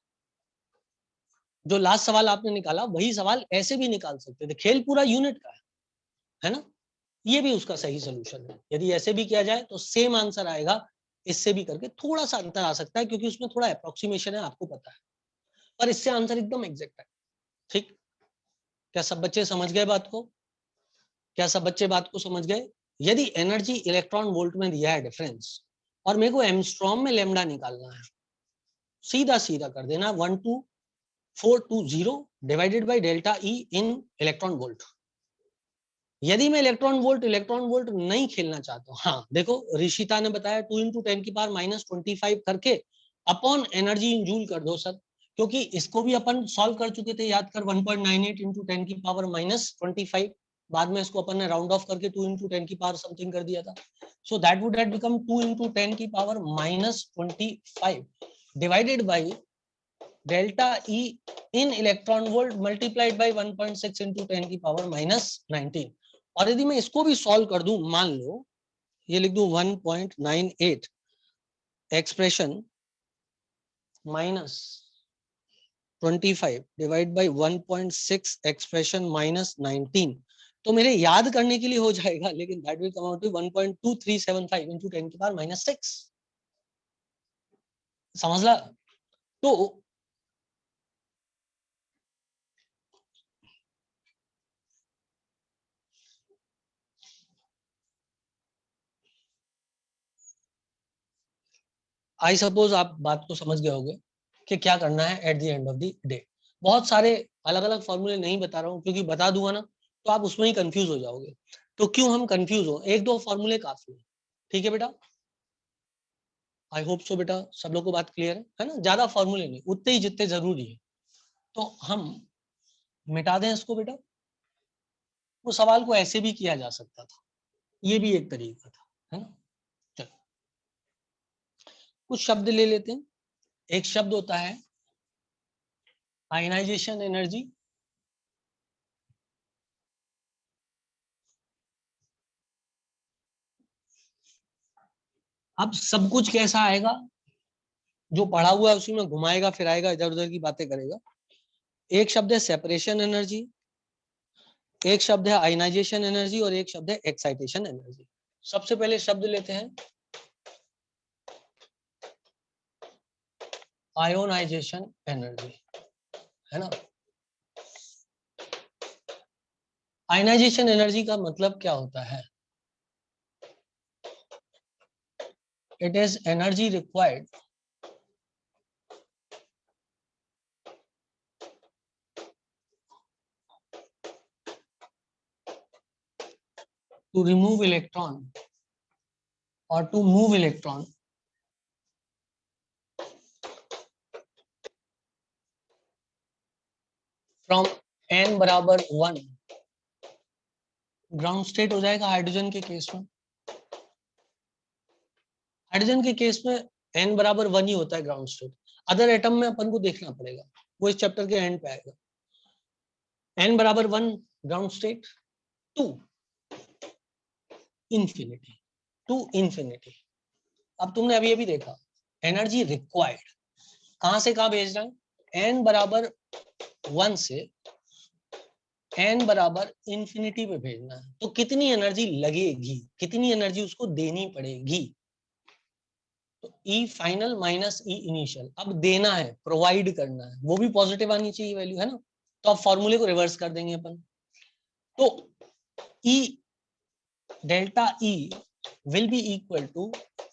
जो लास्ट सवाल आपने निकाला वही सवाल ऐसे भी निकाल सकते थे, खेल पूरा यूनिट का है ना। ये भी उसका सही सोल्यूशन है, यदि ऐसे भी किया जाए तो सेम आंसर आएगा, इससे भी करके थोड़ा सा अंतर आ सकता है, क्योंकि उसमें थोड़ा अप्रोक्सीमेशन है, आपको पता है, पर इससे आंसर एकदम एग्जैक्ट है। ठीक, क्या सब बच्चे समझ गए बात को? क्या सब बच्चे बात को समझ गए? यदि एनर्जी इलेक्ट्रॉन वोल्ट में दिया है डिफरेंस, और मेरे को एंगस्ट्रॉम में लैम्डा निकालना है, सीधा सीधा कर देना 12420 divided by delta E in electron volt. यदि मैं इलेक्ट्रॉन वोल्ट नहीं खेलना चाहता हूँ, हाँ देखो ऋषिता ने बताया 2 इंटू 10 की पावर -25 करके अपॉन एनर्जी इन जूल कर दो सर, क्योंकि इसको भी अपन सॉल्व कर चुके थे, याद कर 1.98 इंटू 10 की पावर -25, बाद में इसको अपन ने राउंड ऑफ करके 2 इंटू 10 की पावर समथिंग कर दिया था, so that would have become 2 into 10 की power -25 divided by delta E in electron volt multiplied by 1.6 into 10 की पावर -19। और यदि मैं इसको भी सॉल्व कर दूं, मान लो ये लिख दूं 1.98 एक्सप्रेशन -25 डिवाइड बाई 1.6 एक्सप्रेशन -19, तो मेरे याद करने के लिए हो जाएगा, लेकिन that will come out to 1.2375 into 10 की पावर -6। समझला? तो आई सपोज आप बात को समझ गए होंगे कि क्या करना है at the end of the day. बहुत सारे अलग अलग फॉर्मूले नहीं बता रहा हूँ, क्योंकि बता दूंगा ना तो आप उसमें ही कंफ्यूज हो जाओगे। तो क्यों हम कंफ्यूज हो, एक दो फॉर्मूले काफी है। ठीक है बेटा, आई होप सो बेटा सब लोग को बात क्लियर है ना? ज्यादा फॉर्मूले नहीं, उतने ही जितने जरूरी है। तो हम मिटा दें इसको बेटा। वो सवाल को ऐसे भी किया जा सकता था, ये भी एक तरीका था, है ना? चलो कुछ शब्द ले लेते हैं। एक शब्द होता है आयनाइजेशन एनर्जी। अब सब कुछ कैसा आएगा, जो पढ़ा हुआ है उसी में घुमाएगा फिराएगा, इधर उधर की बातें करेगा। एक शब्द है सेपरेशन एनर्जी, एक शब्द है आयनाइजेशन एनर्जी, और एक शब्द है एक्साइटेशन एनर्जी। सबसे पहले शब्द लेते हैं आयोनाइजेशन एनर्जी, है ना? आयनाइजेशन एनर्जी का मतलब क्या होता है? It is energy required to remove electron और to move electron from n बराबर 1, ग्राउंड स्टेट हो जाएगा हाइड्रोजन के केस में। हाइड्रोजन के केस में n बराबर 1 ही होता है ग्राउंड स्टेट। अदर एटम में अपन को देखना पड़ेगा, वो इस चैप्टर के एंड पे आएगा। n बराबर 1 ग्राउंड स्टेट, 2 इंफिनिटी, 2 इंफिनिटी। अब तुमने अभी अभी देखा एनर्जी रिक्वायर्ड कहां से कहां भेज रहा है, n बराबर 1 से n बराबर इंफिनिटी पे भेजना है। तो कितनी एनर्जी लगेगी, कितनी एनर्जी उसको देनी पड़ेगी? तो E final minus E initial. अब देना है, प्रोवाइड करना है, वो भी पॉजिटिव आनी चाहिए वैल्यू, है ना? तो अब फॉर्मूले को रिवर्स कर देंगे अपन। तो E delta E will be equal to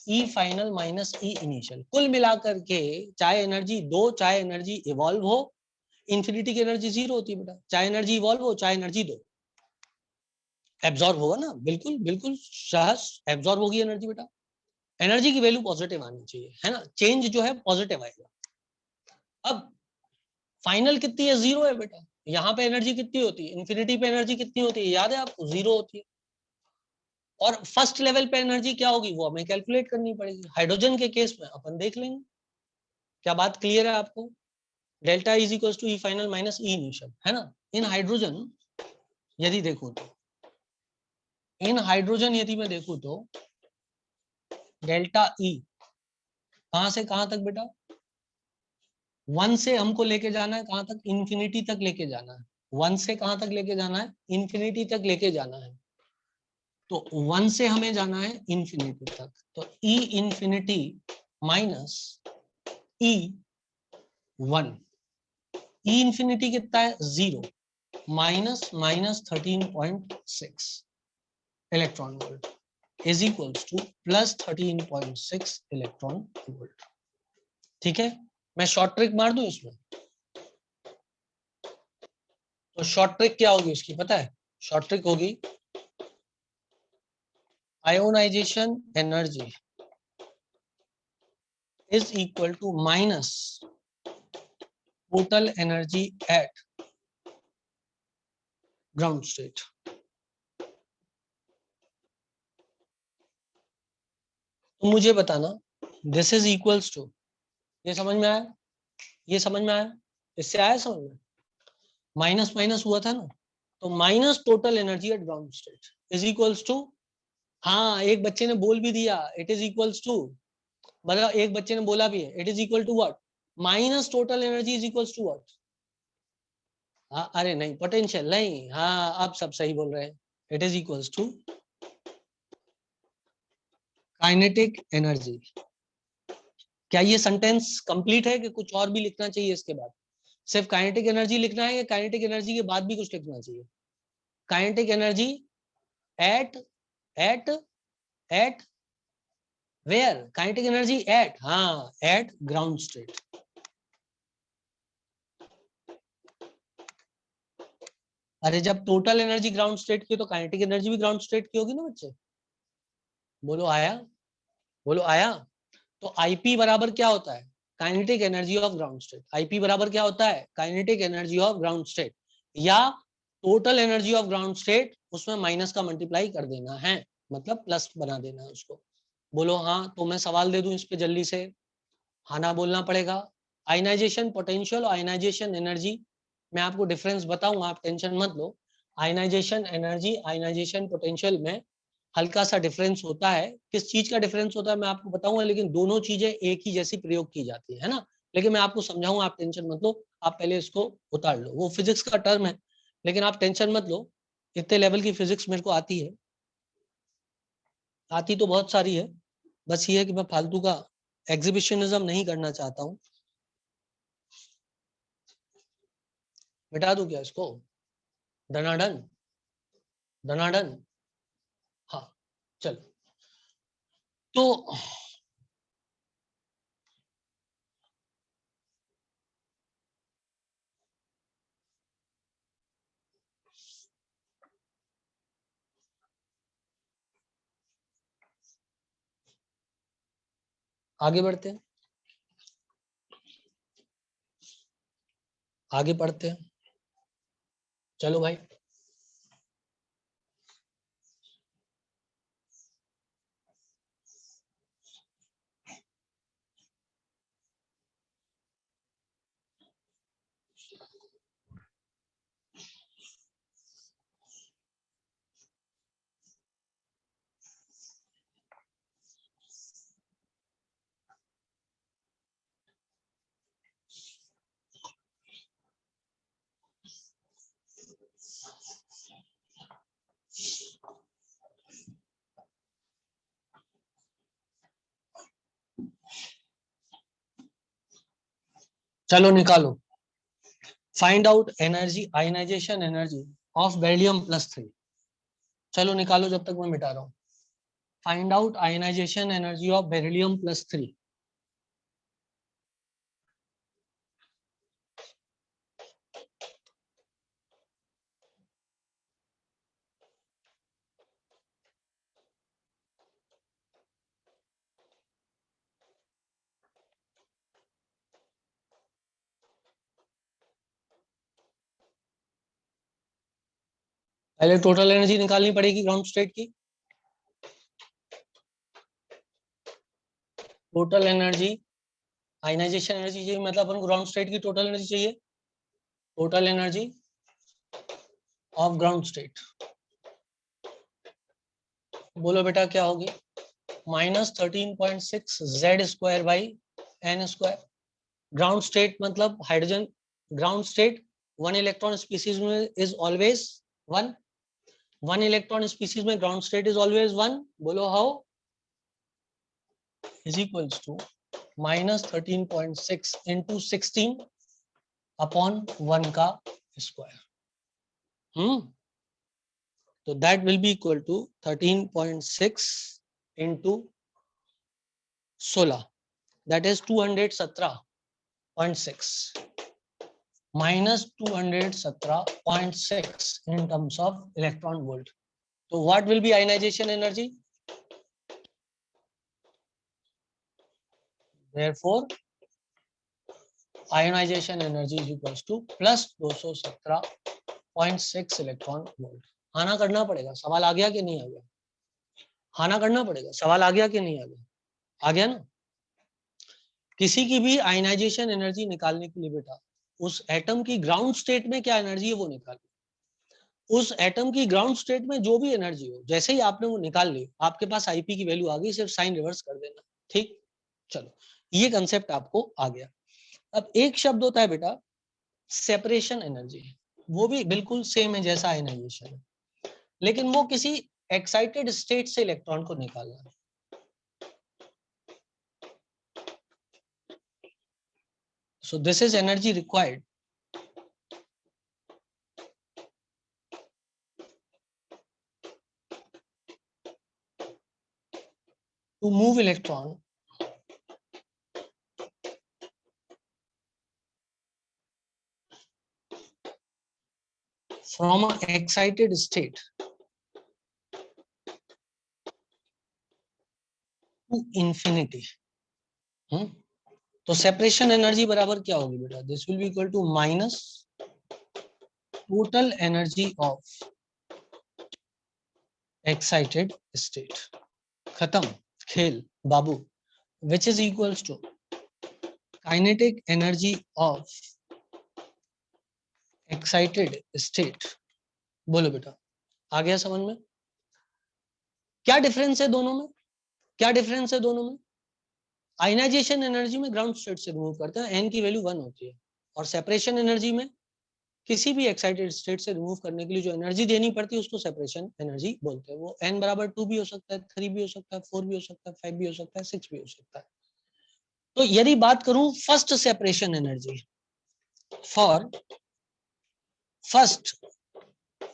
E final minus E initial. कुल मिलाकर के चाहे एनर्जी दो चाहे एनर्जी इवॉल्व हो, इंफिनिटी की एनर्जी 0 होती है बेटा। चाहे एनर्जी इवॉल्व हो चाहे एनर्जी दो, एब्जॉर्ब होगा ना, बिल्कुल बिल्कुल सहज एब्जॉर्ब होगी एनर्जी बेटा। एनर्जी की वैल्यू पॉजिटिव आनी चाहिए, है ना? चेंज जो है पॉजिटिव आएगा। अब फाइनल कितनी है, 0 है बेटा। यहाँ पे एनर्जी कितनी होती है, इन्फिनिटी पे एनर्जी कितनी होती है, याद है आपको? 0 होती है। और फर्स्ट लेवल पे एनर्जी क्या होगी वो हमें कैलकुलेट करनी पड़ेगी। हाइड्रोजन के केस में अपन देख लेंगे। क्या बात क्लियर है आपको? Delta is equal to E final minus E initial, है ना? इन हाइड्रोजन यदि देखो तो, इन हाइड्रोजन यदि मैं देखूं तो डेल्टा ई कहां से कहां तक बेटा, 1 से हमको लेके जाना है कहां तक, इंफिनिटी तक लेके जाना है। 1 से कहां तक लेके जाना है, इंफिनिटी तक लेके जाना है। तो 1 से हमें जाना है इंफिनिटी तक, तो E infinity minus E 1। E infinity कितना है, 0 minus minus 13.6 electron volt is equals two plus 13.6 electron volt. ठीक है, मैं शॉर्ट ट्रिक मार दूं इसमें। तो शॉर्ट ट्रिक क्या होगी इसकी पता है? शॉर्ट ट्रिक होगी ionization energy is equal to minus total energy at ground state। तो मुझे बताना दिस इज इक्वल्स टू, ये समझ में आया? ये समझ में आया? इससे आया समझ में? माइनस माइनस हुआ था ना, तो minus total energy at ground state is equals to, हाँ एक बच्चे ने बोल भी दिया, इट इज इक्वल्स टू, मतलब एक बच्चे ने बोला भी है, it is equal to what, minus total energy is equals to what, हाँ अरे नहीं पोटेंशियल नहीं, हाँ अब सब सही बोल रहे हैं, it is equals to kinetic energy. क्या ये सेंटेंस कंप्लीट है कि कुछ और भी लिखना चाहिए इसके बाद? सिर्फ काइनेटिक एनर्जी लिखना है या काइनेटिक एनर्जी के बाद भी कुछ लिखना चाहिए? Kinetic energy at at at where, kinetic energy at, हाँ एट ग्राउंड स्टेट। अरे जब टोटल एनर्जी ग्राउंड स्टेट की तो काइनेटिक एनर्जी भी ग्राउंड स्टेट की होगी ना बच्चे, बोलो आया, बोलो आया। तो आईपी बराबर क्या होता है? Kinetic energy of ground state. IP बराबर क्या होता है? Kinetic energy of ground state, या total energy of ground state, उसमें माइनस का मल्टीप्लाई कर देना है, मतलब प्लस बना देना है उसको। बोलो हाँ, तो मैं सवाल दे दूं इस पे जल्दी से, हाँ ना बोलना पड़ेगा। आयनाइजेशन पोटेंशियल और आयनाइजेशन एनर्जी, मैं आपको डिफरेंस बताऊंगा, आप टेंशन मत लो। आयनाइजेशन एनर्जी आयनाइजेशन पोटेंशियल में हल्का सा डिफरेंस होता है। किस चीज का डिफरेंस होता है मैं आपको बताऊंगा, लेकिन दोनों चीजें एक ही जैसी प्रयोग की जाती है ना, लेकिन मैं आपको समझाऊंगा, आप टेंशन मत लो। आप पहले इसको उतार लो, वो फिजिक्स का टर्म है, लेकिन आप टेंशन मत लो, इतने लेवल की फिजिक्स मेरे को आती है, आती तो बहुत सारी है, बस ये है कि मैं फालतू का एग्जीबिशनिज्म नहीं करना चाहता हूँ। मिटा दूं क्या इसको? धनाडन, धनाडन, हाँ चलो। तो आगे बढ़ते हैं, आगे पढ़ते हैं, चलो भाई। चलो निकालो, find out energy ionization energy of beryllium plus 3। चलो निकालो, जब तक मैं मिटा रहा हूँ। Find out ionization energy of beryllium plus 3। पहले टोटल एनर्जी निकालनी पड़ेगी ग्राउंड स्टेट की। टोटल एनर्जी आयनाइजेशन एनर्जी चाहिए, मतलब अपन ग्राउंड स्टेट की टोटल एनर्जी चाहिए, total energy of ground state. बोलो बेटा क्या होगी? -13.6 Z square by N square. Ground state मतलब hydrogen, ground state one electron species में is always one, one electron species में ground state is always one. बोलो how? Is equals to -13.6 into 16 upon 1 का स्क्वायर। तो that will be equal to 13.6 into 16, that is 217.6 minus 217.6 in terms of electron volt. So what will be ionization energy? Therefore ionization energy is equals to plus 217.6 electron volt. आना करना पड़ेगा, सवाल आ गया कि नहीं आ गया? आना करना पड़ेगा, सवाल आ गया कि नहीं आ गया? आ गया ना? किसी की भी आयनाइजेशन एनर्जी निकालने के लिए बेटा उस एटम की ग्राउंड स्टेट में क्या एनर्जी है वो निकाल, उस एटम की ग्राउंड स्टेट में जो भी एनर्जी हो, जैसे ही आपने वो निकाल ली आपके पास आईपी की वैल्यू आ गई, सिर्फ साइन रिवर्स कर देना। ठीक, चलो ये कंसेप्ट आपको आ गया। अब एक शब्द होता है बेटा सेपरेशन एनर्जी, वो भी बिल्कुल सेम है जैसा आयनाइजेशन है, लेकिन वो किसी एक्साइटेड स्टेट से इलेक्ट्रॉन को निकालना है। So this is energy required to move electron from an excited state to infinity. तो सेपरेशन एनर्जी बराबर क्या होगी बेटा, this will be equal to minus total energy of excited state. खत्म खेल बाबू, which is equals to kinetic energy of excited state. बोलो बेटा आ गया समझ में? क्या डिफरेंस है दोनों में, क्या डिफरेंस है दोनों में? आयनाइजेशन एनर्जी में ग्राउंड स्टेट से रिमूव करते हैं, एन की वैल्यू 1 होती है, और सेपरेशन एनर्जी में किसी भी एक्साइटेड स्टेट से रिमूव करने के लिए जो एनर्जी देनी पड़ती है उसको सेपरेशन एनर्जी बोलते हैं। वो n बराबर 2 भी हो सकता है, 3 भी हो सकता है, 4 भी हो सकता है, 5 भी हो सकता है, 6 भी हो सकता है। तो यदि बात करूं first separation energy, for first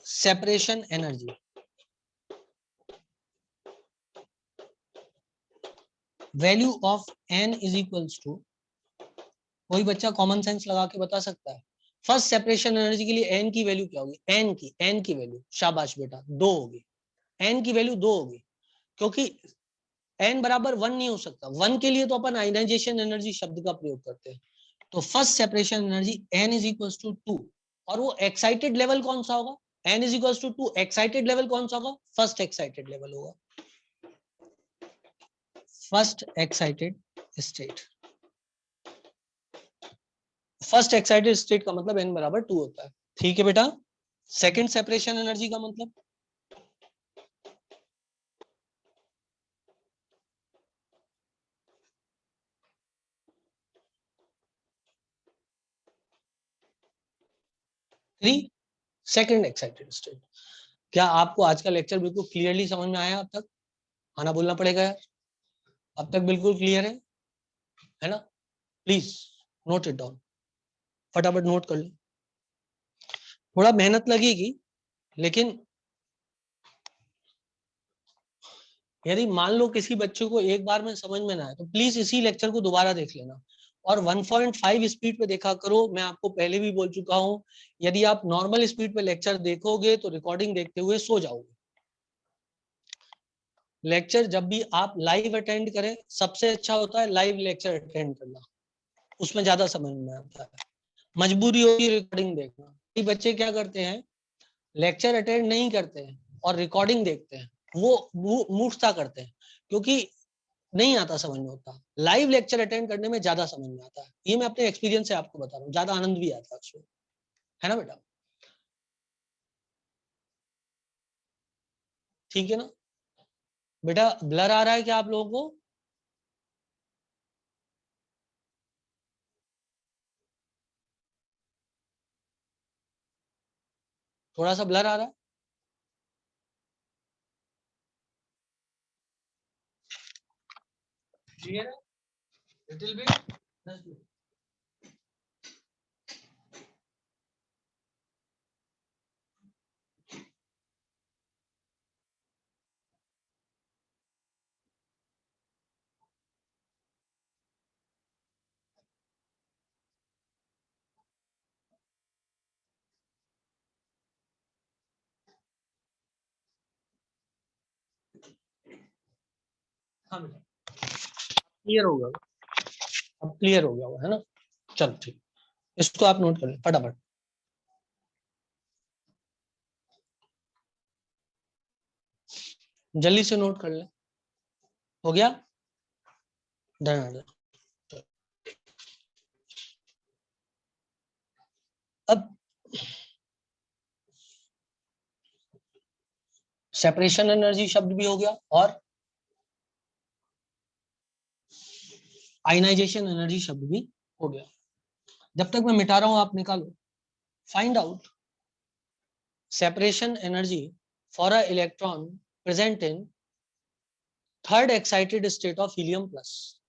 separation energy value of n is equals to, कोई बच्चा कॉमन सेंस लगा के बता सकता है फर्स्ट सेपरेशन एनर्जी के लिए n की वैल्यू क्या होगी? n की वैल्यू, शाबाश बेटा, 2 होगी। n की वैल्यू 2 होगी, क्योंकि n बराबर 1 नहीं हो सकता, 1 के लिए तो अपन आयनाइजेशन एनर्जी शब्द का प्रयोग करते हैं। तो first separation energy n is equals to 2, और वो एक्साइटेड लेवल कौन सा होगा? n is equals to 2, excited level कौन सा होगा? फर्स्ट एक्साइटेड लेवल होगा, first excited state. First excited state का मतलब n बराबर 2 होता है। ठीक है बेटा, सेकंड सेपरेशन एनर्जी का मतलब सेकंड एक्साइटेड स्टेट। क्या आपको आज का लेक्चर बिल्कुल क्लियरली समझ में आया? अब तक आना बोलना पड़ेगा यार, अब तक बिल्कुल क्लियर है ना? प्लीज नोट इट डाउन, फटाफट नोट कर लो, थोड़ा मेहनत लगेगी, लेकिन यदि मान लो किसी बच्चे को एक बार में समझ में ना आए तो प्लीज इसी लेक्चर को दोबारा देख लेना, और 1.5 स्पीड पे देखा करो। मैं आपको पहले भी बोल चुका हूं, यदि आप नॉर्मल स्पीड पे लेक्चर देखोगे तो रिकॉर्डिंग देखते हुए सो जाओगे। लेक्चर जब भी आप लाइव अटेंड करें, सबसे अच्छा होता है लाइव लेक्चर अटेंड करना, उसमें ज्यादा समझ में आता है। मजबूरी होती है रिकॉर्डिंग देखना। ये बच्चे क्या करते हैं, लेक्चर अटेंड नहीं करते हैं और रिकॉर्डिंग देखते हैं, वो मूर्खता करते हैं, क्योंकि नहीं आता समझ में होता। लाइव लेक्चर अटेंड करने में ज्यादा समझ में आता है, ये मैं अपने एक्सपीरियंस से आपको बता रहा हूँ, ज्यादा आनंद भी आता है उसमें, है ना बेटा? ठीक है ना बेटा? ब्लर आ रहा है क्या आप लोगों को? थोड़ा सा ब्लर आ रहा है? क्लियर है? Little bit. हाँ बेटा क्लियर हो गया, अब क्लियर हो गया है ना? चलो ठीक, इसको आप नोट कर लें फटाफट। जल्दी से नोट कर लें, हो गया? डन। अब सेपरेशन एनर्जी शब्द भी हो गया और आयनाइजेशन एनर्जी शब्द भी हो गया। जब तक मैं मिटा रहा हूं आप निकालो। Find out separation energy for a electron present in third excited state of helium plus.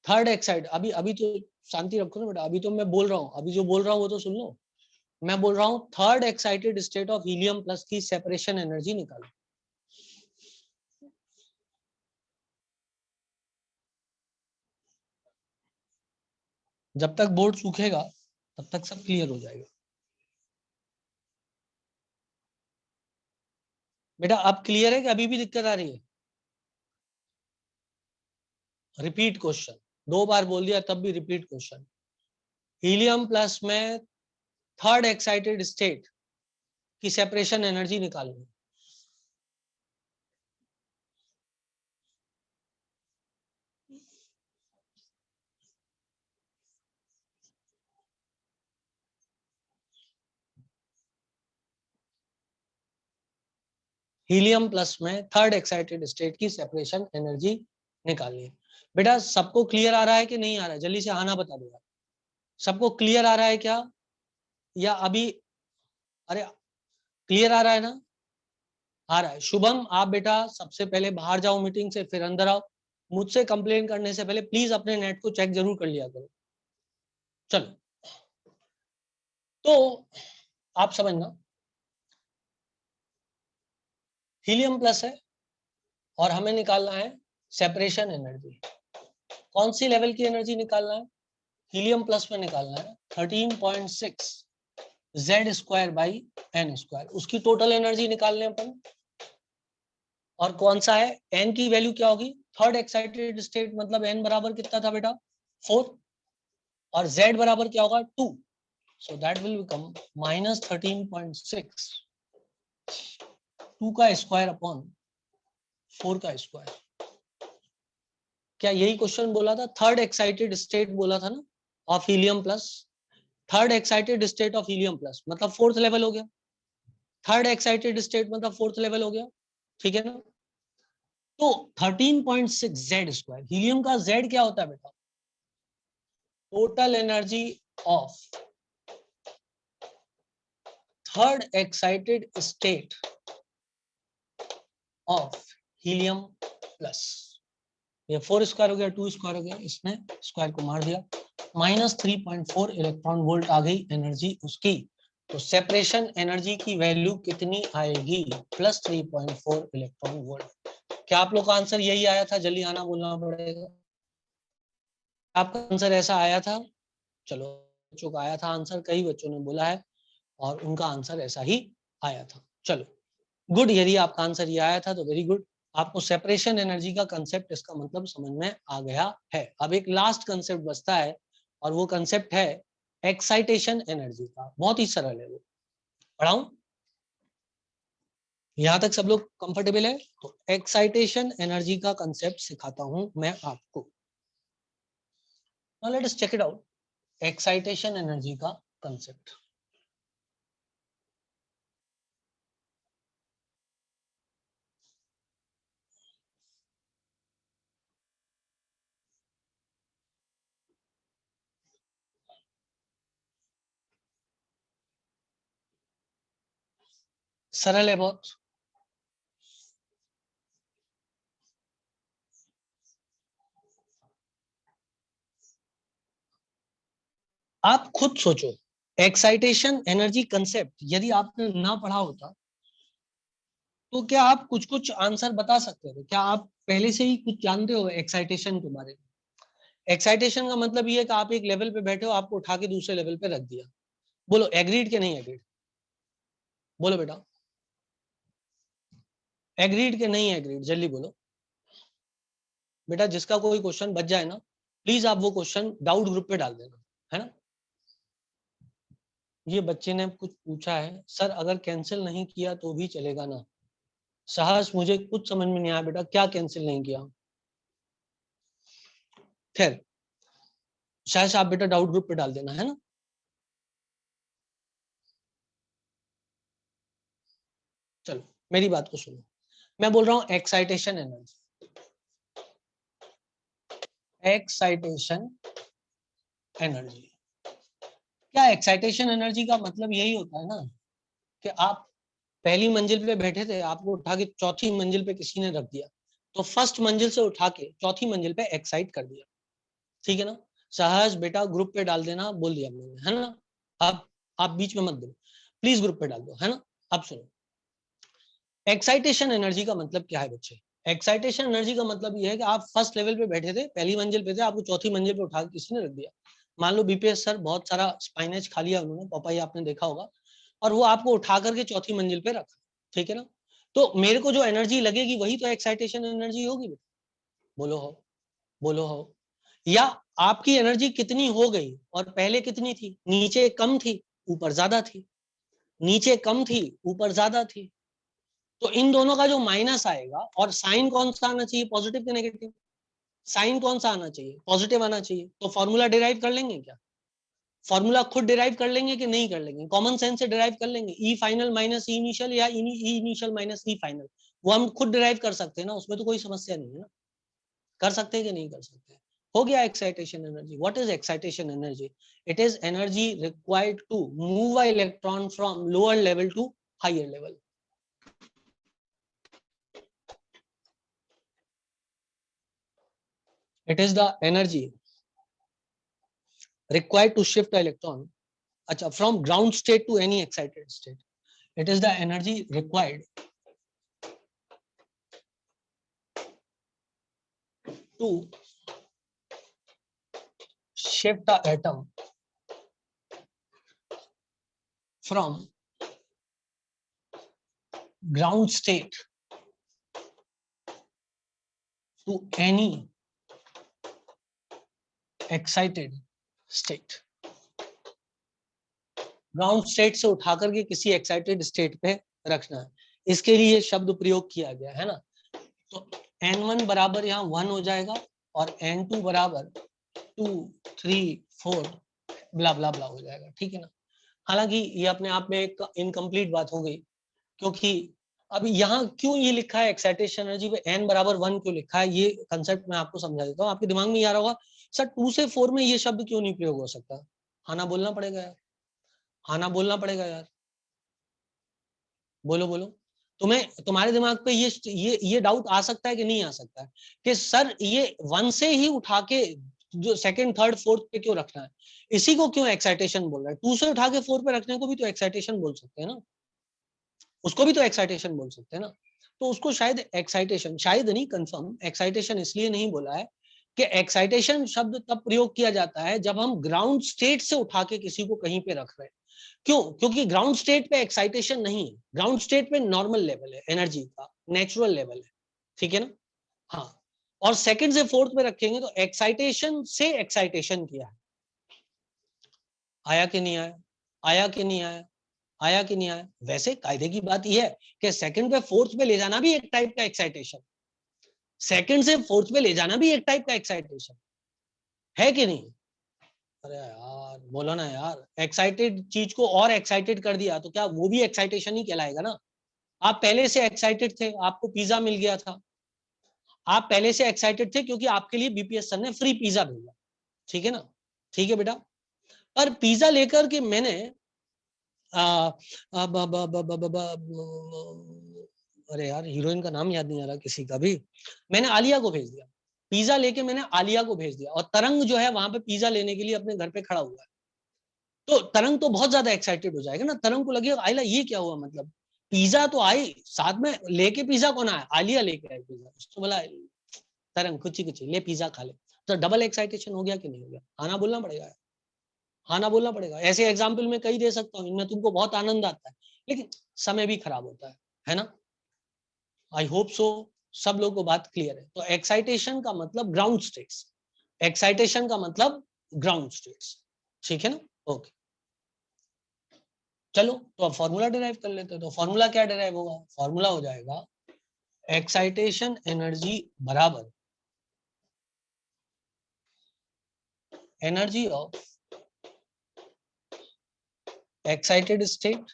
Third Exide, अभी अभी तो शांति रखो ना बेटा, अभी तो मैं बोल रहा हूँ, अभी जो बोल रहा हूँ वो तो सुन लो। मैं बोल रहा हूँ third excited state of helium plus की सेपरेशन एनर्जी निकालो। जब तक बोर्ड सूखेगा तब तक सब क्लियर हो जाएगा। बेटा अब क्लियर है कि अभी भी दिक्कत आ रही है? रिपीट क्वेश्चन, 2 बार बोल दिया तब भी रिपीट क्वेश्चन। हीलियम प्लस में थर्ड एक्साइटेड स्टेट की सेपरेशन एनर्जी निकालनी। हीलियम प्लस में थर्ड एक्साइटेड स्टेट की सेपरेशन एनर्जी निकालनी है। बेटा सबको क्लियर आ रहा है कि नहीं आ रहा है? जल्दी से आना बता दो। सबको क्लियर आ रहा है क्या, या अभी? अरे क्लियर आ रहा है ना? आ रहा है। शुभम आप बेटा सबसे पहले बाहर जाओ मीटिंग से, फिर अंदर आओ। मुझसे कंप्लेन करने से पहले प्लीज अपने नेट को चेक जरूर कर लिया करो। चलो तो आप समझना, हीलियम प्लस है और हमें निकालना है सेपरेशन एनर्जी। कौन सी लेवल की एनर्जी निकालना है? हीलियम प्लस में निकालना है 13.6 Z square by N square, उसकी टोटल एनर्जी निकालने अपन। और कौन सा है? एन की वैल्यू क्या होगी? थर्ड एक्साइटेड स्टेट मतलब एन बराबर कितना था बेटा? 4, और जेड बराबर क्या होगा? 2। सो दैट विल बिकम माइनस 13.6 2 का स्क्वायर अपॉन 4 का स्क्वायर। क्या यही क्वेश्चन बोला था? थर्ड एक्साइटेड स्टेट बोला था ना of helium plus. Third excited state of helium plus मतलब फोर्थ लेवल हो गया। थर्ड एक्साइटेड स्टेट मतलब फोर्थ लेवल हो गया, ठीक है ना? तो 13.6 जेड स्क्वायर, हीलियम का जेड क्या होता है बेटा? Total energy of third excited state of helium plus. ये 4 स्क्वायर हो गया, 2 स्क्वायर हो गया, इसने स्क्वायर को मार दिया। -3.4 इलेक्ट्रॉन वोल्ट आ गई एनर्जी उसकी। तो सेपरेशन एनर्जी की वैल्यू कितनी आएगी? +3.4 इलेक्ट्रॉन वोल्ट। क्या आप लोग का आंसर यही आया था? जल्दी आना बोलना पड़ेगा। आपका आंसर ऐसा आया था? चलो बच्चों का आया था आंसर, कई बच्चों ने बोला है और उनका आंसर ऐसा ही आया था। चलो गुड, यदि आपका आंसर ये आया था तो वेरी गुड। आपको सेपरेशन एनर्जी का कंसेप्ट, इसका मतलब समझ में आ गया है। अब एक लास्ट कंसेप्ट बचता है और वो कंसेप्ट है एक्साइटेशन एनर्जी का। बहुत ही सरल है वो। पढ़ाऊं? यहां तक सब लोग कंफर्टेबल है? तो एक्साइटेशन एनर्जी का कंसेप्ट सिखाता हूं मैं आपको। Now let us check it out. Excitation energy का कंसेप्ट। सरल है बहुत। आप खुद सोचो, एक्साइटेशन एनर्जी कंसेप्ट यदि आपने ना पढ़ा होता तो क्या आप कुछ कुछ आंसर बता सकते थे? क्या आप पहले से ही कुछ जानते हो एक्साइटेशन के बारे में? एक्साइटेशन का मतलब ये है कि आप एक लेवल पे बैठे हो, आपको उठा के दूसरे लेवल पे रख दिया। बोलो एग्रीड के नहीं एग्रीड? बोलो बेटा एग्रीड के नहीं एग्रीड? जल्दी बोलो बेटा। जिसका कोई क्वेश्चन बच जाए ना, प्लीज आप वो क्वेश्चन डाउट ग्रुप पे डाल देना, है ना? ये बच्चे ने कुछ पूछा है, सर अगर कैंसिल नहीं किया तो भी चलेगा ना? सहस मुझे कुछ समझ में नहीं आया बेटा, क्या कैंसिल नहीं किया? खैर, शायद से आप बेटा डाउट ग्रुप पे डाल देना, है ना। चलो मेरी बात को सुनो, मैं बोल रहा हूं एक्साइटेशन एनर्जी, एक्साइटेशन एनर्जी। क्या एक्साइटेशन एनर्जी का मतलब यही होता है ना कि आप पहली मंजिल पे बैठे थे, आपको उठा के चौथी मंजिल पे किसी ने रख दिया, तो फर्स्ट मंजिल से उठा के चौथी मंजिल पे एक्साइट कर दिया, ठीक है ना। सहज बेटा ग्रुप पे डाल देना, बोल दिया मैंने, है ना। आप बीच में मत दो, प्लीज ग्रुप पे डाल दो, है ना। अब सुनो, एक्साइटेशन एनर्जी का मतलब क्या है बच्चे। एक्साइटेशन एनर्जी का मतलब यह है कि आप फर्स्ट लेवल पे बैठे थे, पहली मंजिल पे थे, आपको चौथी मंजिल पे उठा के किसी ने रख दिया। मान लो बीपीएस सर बहुत सारा स्पाइनेज खा लिया उन्होंने, पापा आपने देखा होगा, और वो आपको उठा करके चौथी मंजिल पे रखा, ठीक है ना। तो मेरे को जो एनर्जी लगेगी वही तो एक्साइटेशन एनर्जी होगी। बोलो हो, बोलो हो। या आपकी एनर्जी कितनी हो गई और पहले कितनी थी, नीचे कम थी ऊपर ज्यादा थी, नीचे कम थी ऊपर ज्यादा थी, तो इन दोनों का जो माइनस आएगा, और साइन कौन सा आना चाहिए, पॉजिटिव के नेगेटिव, साइन कौन सा आना चाहिए, पॉजिटिव आना चाहिए। तो फॉर्मूला डिराइव कर लेंगे क्या, फॉर्मूला खुद डिराइव कर लेंगे कि नहीं कर लेंगे, कॉमन सेंस से डिराइव कर लेंगे, ई फाइनल माइनस ई इनिशियल या ई इनिशियल माइनस ई फाइनल, वो हम खुद डिराइव कर सकते हैं ना, उसमें तो कोई समस्या नहीं है ना, कर सकते हैं कि नहीं कर सकते। हो गया excitation energy. What is excitation energy, it is energy required to move a electron from lower level to higher level. It is the energy required to shift the electron, acha, from ground state to any excited state. It is the energy required to shift the atom from ground state to any excited state. Ground state से उठा करके किसी एक्साइटेड स्टेट पे रखना है, इसके लिए शब्द प्रयोग किया गया है ना। तो N1 बराबर यहाँ 1 हो जाएगा और N2 बराबर 2 3 4 ब्ला ब्ला ब्ला हो जाएगा, ठीक है ना। हालांकि ये अपने आप में एक इनकम्प्लीट बात हो गई, क्योंकि अभी यहाँ क्यों ये लिखा है एक्साइटेशन एनर्जी पे N बराबर 1 क्यों लिखा है, ये कंसेप्ट मैं आपको समझा देता हूँ। आपके दिमाग में ये आ रहा होगा सर 2 से 4 में ये शब्द क्यों नहीं प्रयोग हो सकता। हाँ ना बोलना पड़ेगा यार, हाँ ना बोलना पड़ेगा यार, बोलो बोलो। तुम्हें तुम्हारे दिमाग पे ये डाउट आ सकता है कि नहीं आ सकता है कि सर ये 1 से ही उठा के जो सेकंड थर्ड फोर्थ पे क्यों रखना है, इसी को क्यों एक्साइटेशन बोल रहा है। 2 से उठा के 4 पे रखने को भी तो एक्साइटेशन बोल सकते हैं ना, उसको भी तो एक्साइटेशन बोल सकते हैं ना। तो उसको शायद एक्साइटेशन, शायद नहीं कंफर्म एक्साइटेशन इसलिए नहीं बोला है कि एक्साइटेशन शब्द तब प्रयोग किया जाता है जब हम ग्राउंड स्टेट से उठा के किसी को कहीं पे रख रहे हैं। क्यों, क्योंकि ग्राउंड स्टेट पे एक्साइटेशन नहीं है, ग्राउंड स्टेट पे नॉर्मल लेवल है एनर्जी का, नेचुरल लेवल है, ठीक है ना। हाँ, और सेकंड से फोर्थ में रखेंगे तो एक्साइटेशन से एक्साइटेशन किया है। आया कि नहीं आया, आया कि नहीं आया, आया कि नहीं आया। वैसे कायदे की बात यह है कि सेकंड पे फोर्थ पे ले जाना भी एक टाइप का एक्साइटेशन, सेकंड से फोर्थ पे ले जाना भी एक टाइप का एक्साइटेशन है कि नहीं। अरे यार बोलो ना यार, एक्साइटेड चीज को और एक्साइटेड कर दिया तो क्या वो भी एक्साइटेशन ही कहलाएगा ना। आप पहले से एक्साइटेड थे, आपको पिज्जा मिल गया था, आप पहले से एक्साइटेड थे क्योंकि आपके लिए बीपीएस सर ने फ्री पिज्जा भेजा, ठीक है ना, ठीक है बेटा। पर पिज्जा लेकर के मैंने अरे यार हीरोइन का नाम याद नहीं आ रहा किसी का भी, मैंने आलिया को भेज दिया, पिज्जा लेके मैंने आलिया को भेज दिया, और तरंग जो है वहां पे पिज्जा लेने के लिए अपने घर पे खड़ा हुआ है। तो तरंग तो बहुत ज्यादा एक्साइटेड हो जाएगा ना, तरंग को लगेगा आइला ये क्या हुआ, मतलब पिज्जा तो आई साथ में, लेके पिज्जा कौन आया, आलिया लेके आई पिज्जा, उसको बोला तरंग कुछ कुछ ले पिज्जा खा ले, तो डबल एक्साइटेशन हो गया कि नहीं हो गया। आना बोलना पड़ेगा, हाँ ना बोलना पड़ेगा। ऐसे एग्जाम्पल में कई दे सकता हूँ, इनमें तुमको बहुत आनंद आता है लेकिन समय भी खराब होता है ना। आई होप सो सब लोगों को बात क्लियर है। तो एक्साइटेशन का मतलब ग्राउंड स्टेट्स, एक्साइटेशन का मतलब ग्राउंड स्टेट्स, ठीक है ना। ओके चलो, तो अब फॉर्मूला डिराइव कर लेते हैं। तो फॉर्मूला क्या डिराइव होगा, फॉर्मूला हो जाएगा एक्साइटेशन एनर्जी बराबर एनर्जी ऑफ एक्साइटेड स्टेट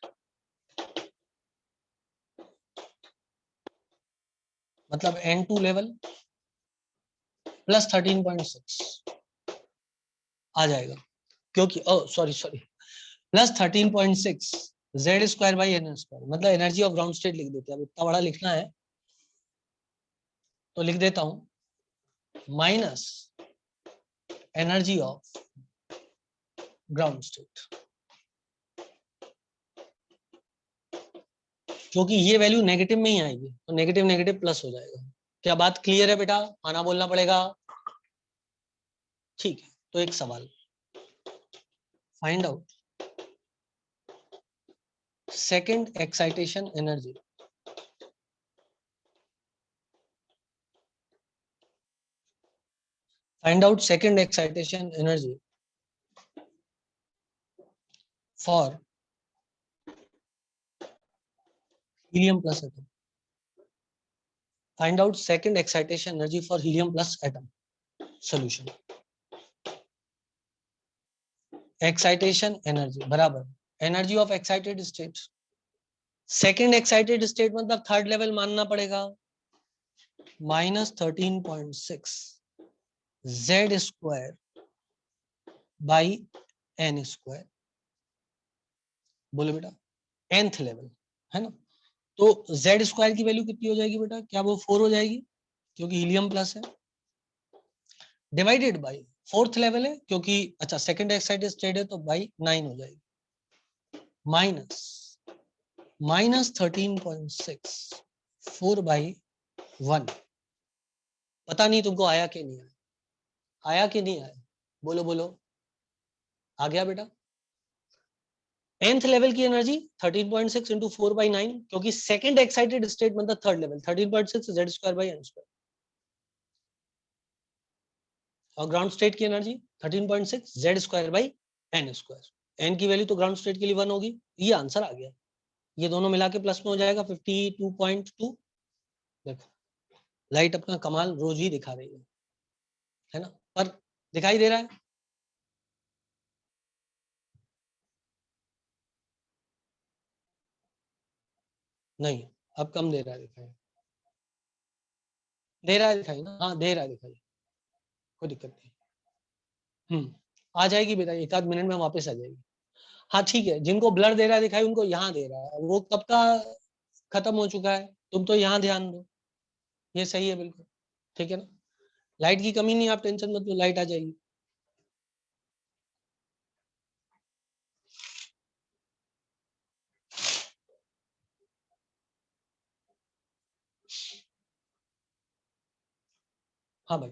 मतलब N2 लेवल प्लस 13.6 आ जाएगा, क्योंकि sorry plus 13.6 Z square by N square, मतलब एनर्जी ऑफ ग्राउंड स्टेट लिख देते हैं। अब इतना बड़ा लिखना है तो लिख देता हूं minus energy of ground state, क्योंकि ये वैल्यू नेगेटिव में ही आएगी तो नेगेटिव नेगेटिव प्लस हो जाएगा। क्या बात क्लियर है बेटा? आना बोलना पड़ेगा। ठीक है, तो एक सवाल, find out second excitation energy find out second excitation energy for helium plus atom. Find out second excitation energy for helium plus atom. Solution. Excitation energy बराबर energy of excited state. Second excited state मतलब थर्ड लेवल मानना पड़ेगा, -13.6 z square by n square. बोलो बेटा, nth लेवल है ना, तो z स्क्वायर की वैल्यू कितनी हो जाएगी बेटा? क्या वो 4 हो जाएगी क्योंकि हीलियम प्लस है, डिवाइडेड बाई फोर्थ लेवल है क्योंकि अच्छा सेकंड एक्साइटेड स्टेट है तो बाई 9 हो जाएगी, माइनस 13.6 4 बाई 1। पता नहीं तुमको आया कि नहीं आया, आया कि नहीं आया? बोलो बोलो, आ गया बेटा? nth लेवल की एनर्जी 13.6 इंटू 4 बाई 9 क्योंकि सेकंड एक्साइटेड स्टेट मतलब third level 13.6 Z square by N square, और ग्राउंड स्टेट की energy 13.6 Z square by N square. N की वैल्यू तो ग्राउंड स्टेट के लिए 1 होगी, ये आंसर आ गया। ये दोनों मिला के प्लस में हो जाएगा 52.2। देखो लाइट अपना कमाल रोज ही दिखा रही है ना, पर दिखाई दे रहा है? नहीं, अब कम दे रहा है दिखाई, दे रहा है दिखाई ना, हाँ दे रहा है दिखाई, कोई दिक्कत नहीं। आ जाएगी बेटा, एक आध मिनट में वापस आ जाएगी। हाँ ठीक है, जिनको ब्लर दे रहा है दिखाई उनको यहाँ दे रहा है, वो कब का खत्म हो चुका है, तुम तो यहाँ ध्यान दो, ये सही है बिल्कुल, ठीक है ना। लाइट की कमी नहीं, आप टेंशन मत लो, लाइट आ जाएगी। हाँ भाई,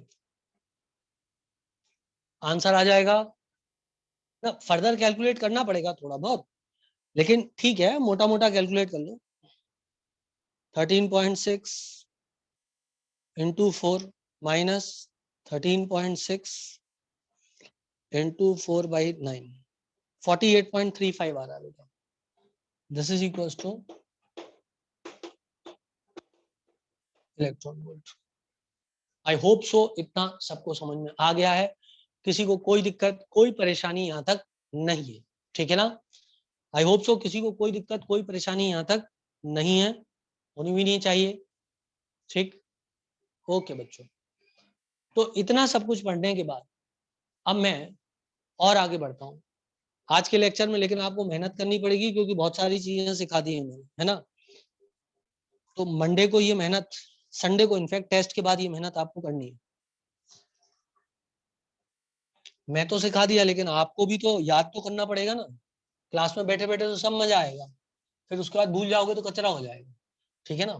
आंसर आ जाएगा ना, फर्दर कैलकुलेट करना पड़ेगा थोड़ा बहुत, लेकिन ठीक है मोटा मोटा कैलकुलेट कर लो। 13.6 इंटू 4 माइनस 13.6 इंटू 4 बाई 9 48.35 आ रहा है बेटा, this is equal two electron volt. I hope so इतना सबको समझ में आ गया है, किसी को कोई दिक्कत कोई परेशानी यहाँ तक नहीं है, ठीक है ना। आई होप सो किसी को कोई दिक्कत कोई परेशानी यहाँ तक नहीं है, होनी भी नहीं चाहिए, ठीक। ओके बच्चों, तो इतना सब कुछ पढ़ने के बाद अब मैं और आगे बढ़ता हूँ आज के लेक्चर में, लेकिन आपको मेहनत करनी पड़ेगी क्योंकि बहुत सारी चीजें सिखा दी है मैंने, है ना। तो मंडे को ये मेहनत, संडे को इनफैक्ट टेस्ट के बाद ये मेहनत आपको करनी है। मैं तो सिखा दिया लेकिन आपको भी तो याद तो करना पड़ेगा ना, क्लास में बैठे बैठे तो सब मजा आएगा, फिर उसके बाद भूल जाओगे तो कचरा हो जाएगा, ठीक है ना।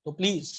तो प्लीज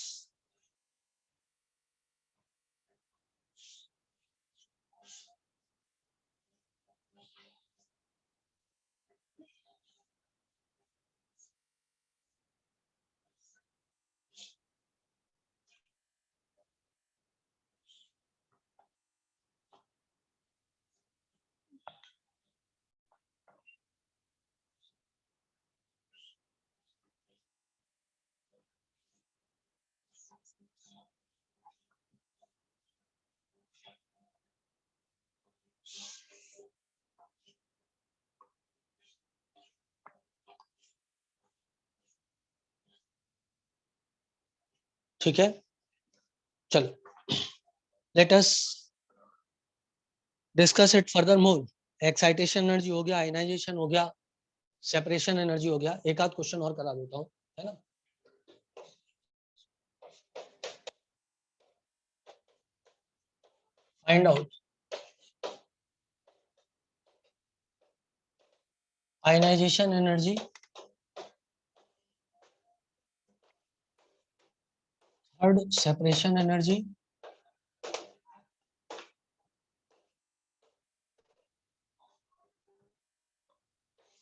ठीक है, चलो let us discuss it further more. Excitation energy हो गया, आयनाइजेशन हो गया, सेपरेशन एनर्जी हो गया, एक आध क्वेश्चन और करा देता हूँ, है ना। Find out ionization energy third separation energy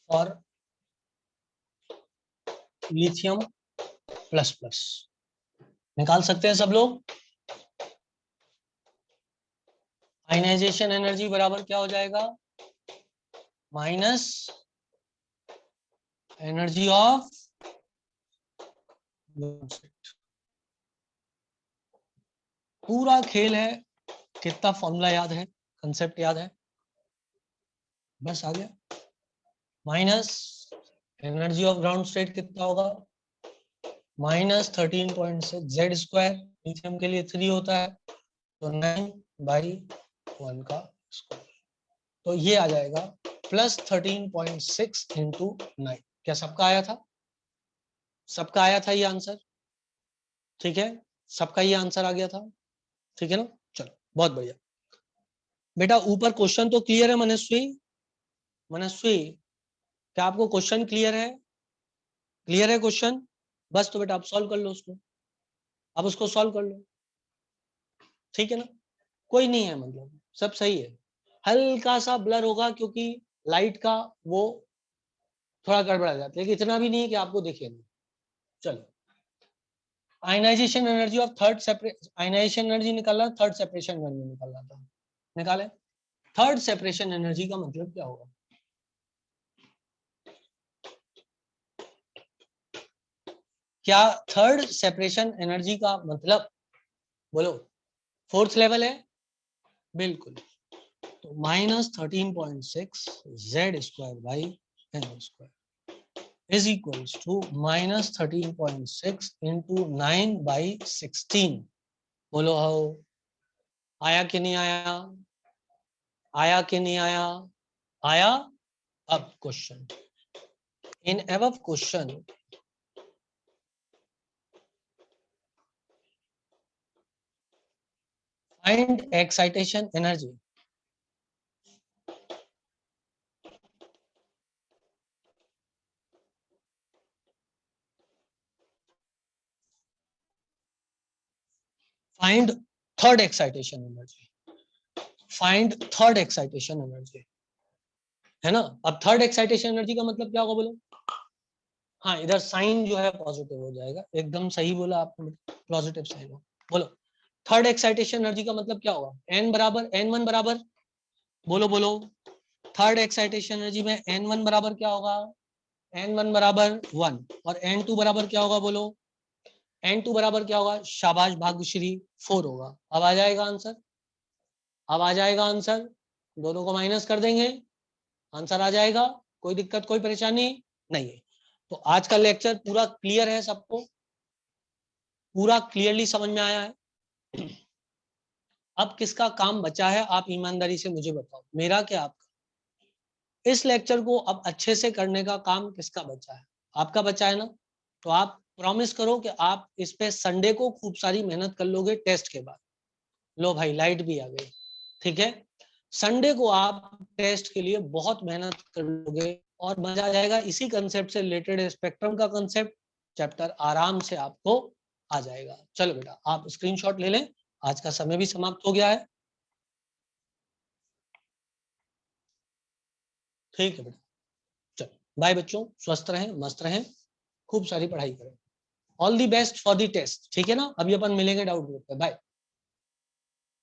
और लिथियम प्लस प्लस। निकाल सकते हैं सब लोग। आयनाइजेशन एनर्जी बराबर क्या हो जाएगा, माइनस एनर्जी ऑफ पूरा खेल है। कितना फॉर्मूला याद है, कंसेप्ट याद है, बस आ गया। Minus energy of ground state कितना होगा, -13.6 जेड स्क्वायर, लिथियम के लिए 3 होता है तो 9/1 का स्क्वायर, तो ये आ जाएगा +13.6 इंटू 9। क्या सबका आया था, सबका आया था ये आंसर, ठीक है, सबका ये आंसर आ गया था, ठीक है ना। चलो बहुत बढ़िया बेटा, ऊपर क्वेश्चन तो क्लियर है मनस्वी, मनस्वी क्या आपको क्वेश्चन क्लियर है, क्लियर है क्वेश्चन, बस तो बेटा आप सॉल्व कर लो उसको, अब उसको सॉल्व कर लो, ठीक है ना, कोई नहीं है मतलब सब सही है। हल्का सा ब्लर होगा क्योंकि लाइट का वो थोड़ा गड़बड़ा जाता है, लेकिन इतना भी नहीं है कि आपको दिखे नहीं। चलो ionization energy of third separate, ionization energy निकालना, थर्ड सेपरेशन एनर्जी निकालना था, निकाले। थर्ड सेपरेशन एनर्जी का मतलब क्या होगा, क्या थर्ड सेपरेशन एनर्जी का मतलब, बोलो, फोर्थ लेवल है, बिल्कुल, तो -13.6 Z square by N square is equals to -13.6 into 9/16। बोलो हो, आया कि नहीं आया, आया कि नहीं आया, आया। अब क्वेश्चन, इन above question find excitation energy, find third excitation energy, find third excitation energy, है ना। अब थर्ड एक्साइटेशन एनर्जी का मतलब क्या होगा बोलो, हाँ इधर साइन जो है पॉजिटिव हो जाएगा, एकदम सही बोला आपने, पॉजिटिव साइन हो। बोलो थर्ड एक्साइटेशन एनर्जी का मतलब क्या होगा, n बराबर n1 बराबर, बोलो बोलो, थर्ड एक्साइटेशन एनर्जी में n1 बराबर क्या होगा, n1 बराबर 1 और n2 बराबर क्या होगा, बोलो n2 बराबर क्या होगा, शाबाश भाग्यश्री 4 होगा। अब आ जाएगा आंसर, अब आ जाएगा आंसर, दोनों को माइनस कर देंगे, आंसर आ जाएगा, कोई दिक्कत कोई परेशानी नहीं है। तो आज का लेक्चर पूरा क्लियर है सबको, पूरा क्लियरली समझ में आया है। अब किसका काम बचा है, आप ईमानदारी से मुझे बताओ, मेरा क्या आपका। इस लेक्चर को अब अच्छे से करने का काम किसका बचा है, आपका बचा है ना। तो आप प्रॉमिस करो कि आप इस पे संडे को खूब सारी मेहनत कर लोगे टेस्ट के बाद। लो भाई लाइट भी आ गई, ठीक है, संडे को आप टेस्ट के लिए बहुत मेहनत कर लोगे और मजा आ जाएगा। इसी कंसेप्ट से रिलेटेड स्पेक्ट्रम का कंसेप्ट चैप्टर आराम से आपको आ जाएगा। चलो बेटा आप स्क्रीनशॉट ले लें, आज का समय भी समाप्त हो गया है, ठीक है बेटा, चलो बाय बच्चों, स्वस्थ रहें, मस्त रहें, खूब सारी पढ़ाई करें, all the best for the test, ठीक है ना। अभी अपन मिलेंगे डाउट ग्रुप पे, बाय।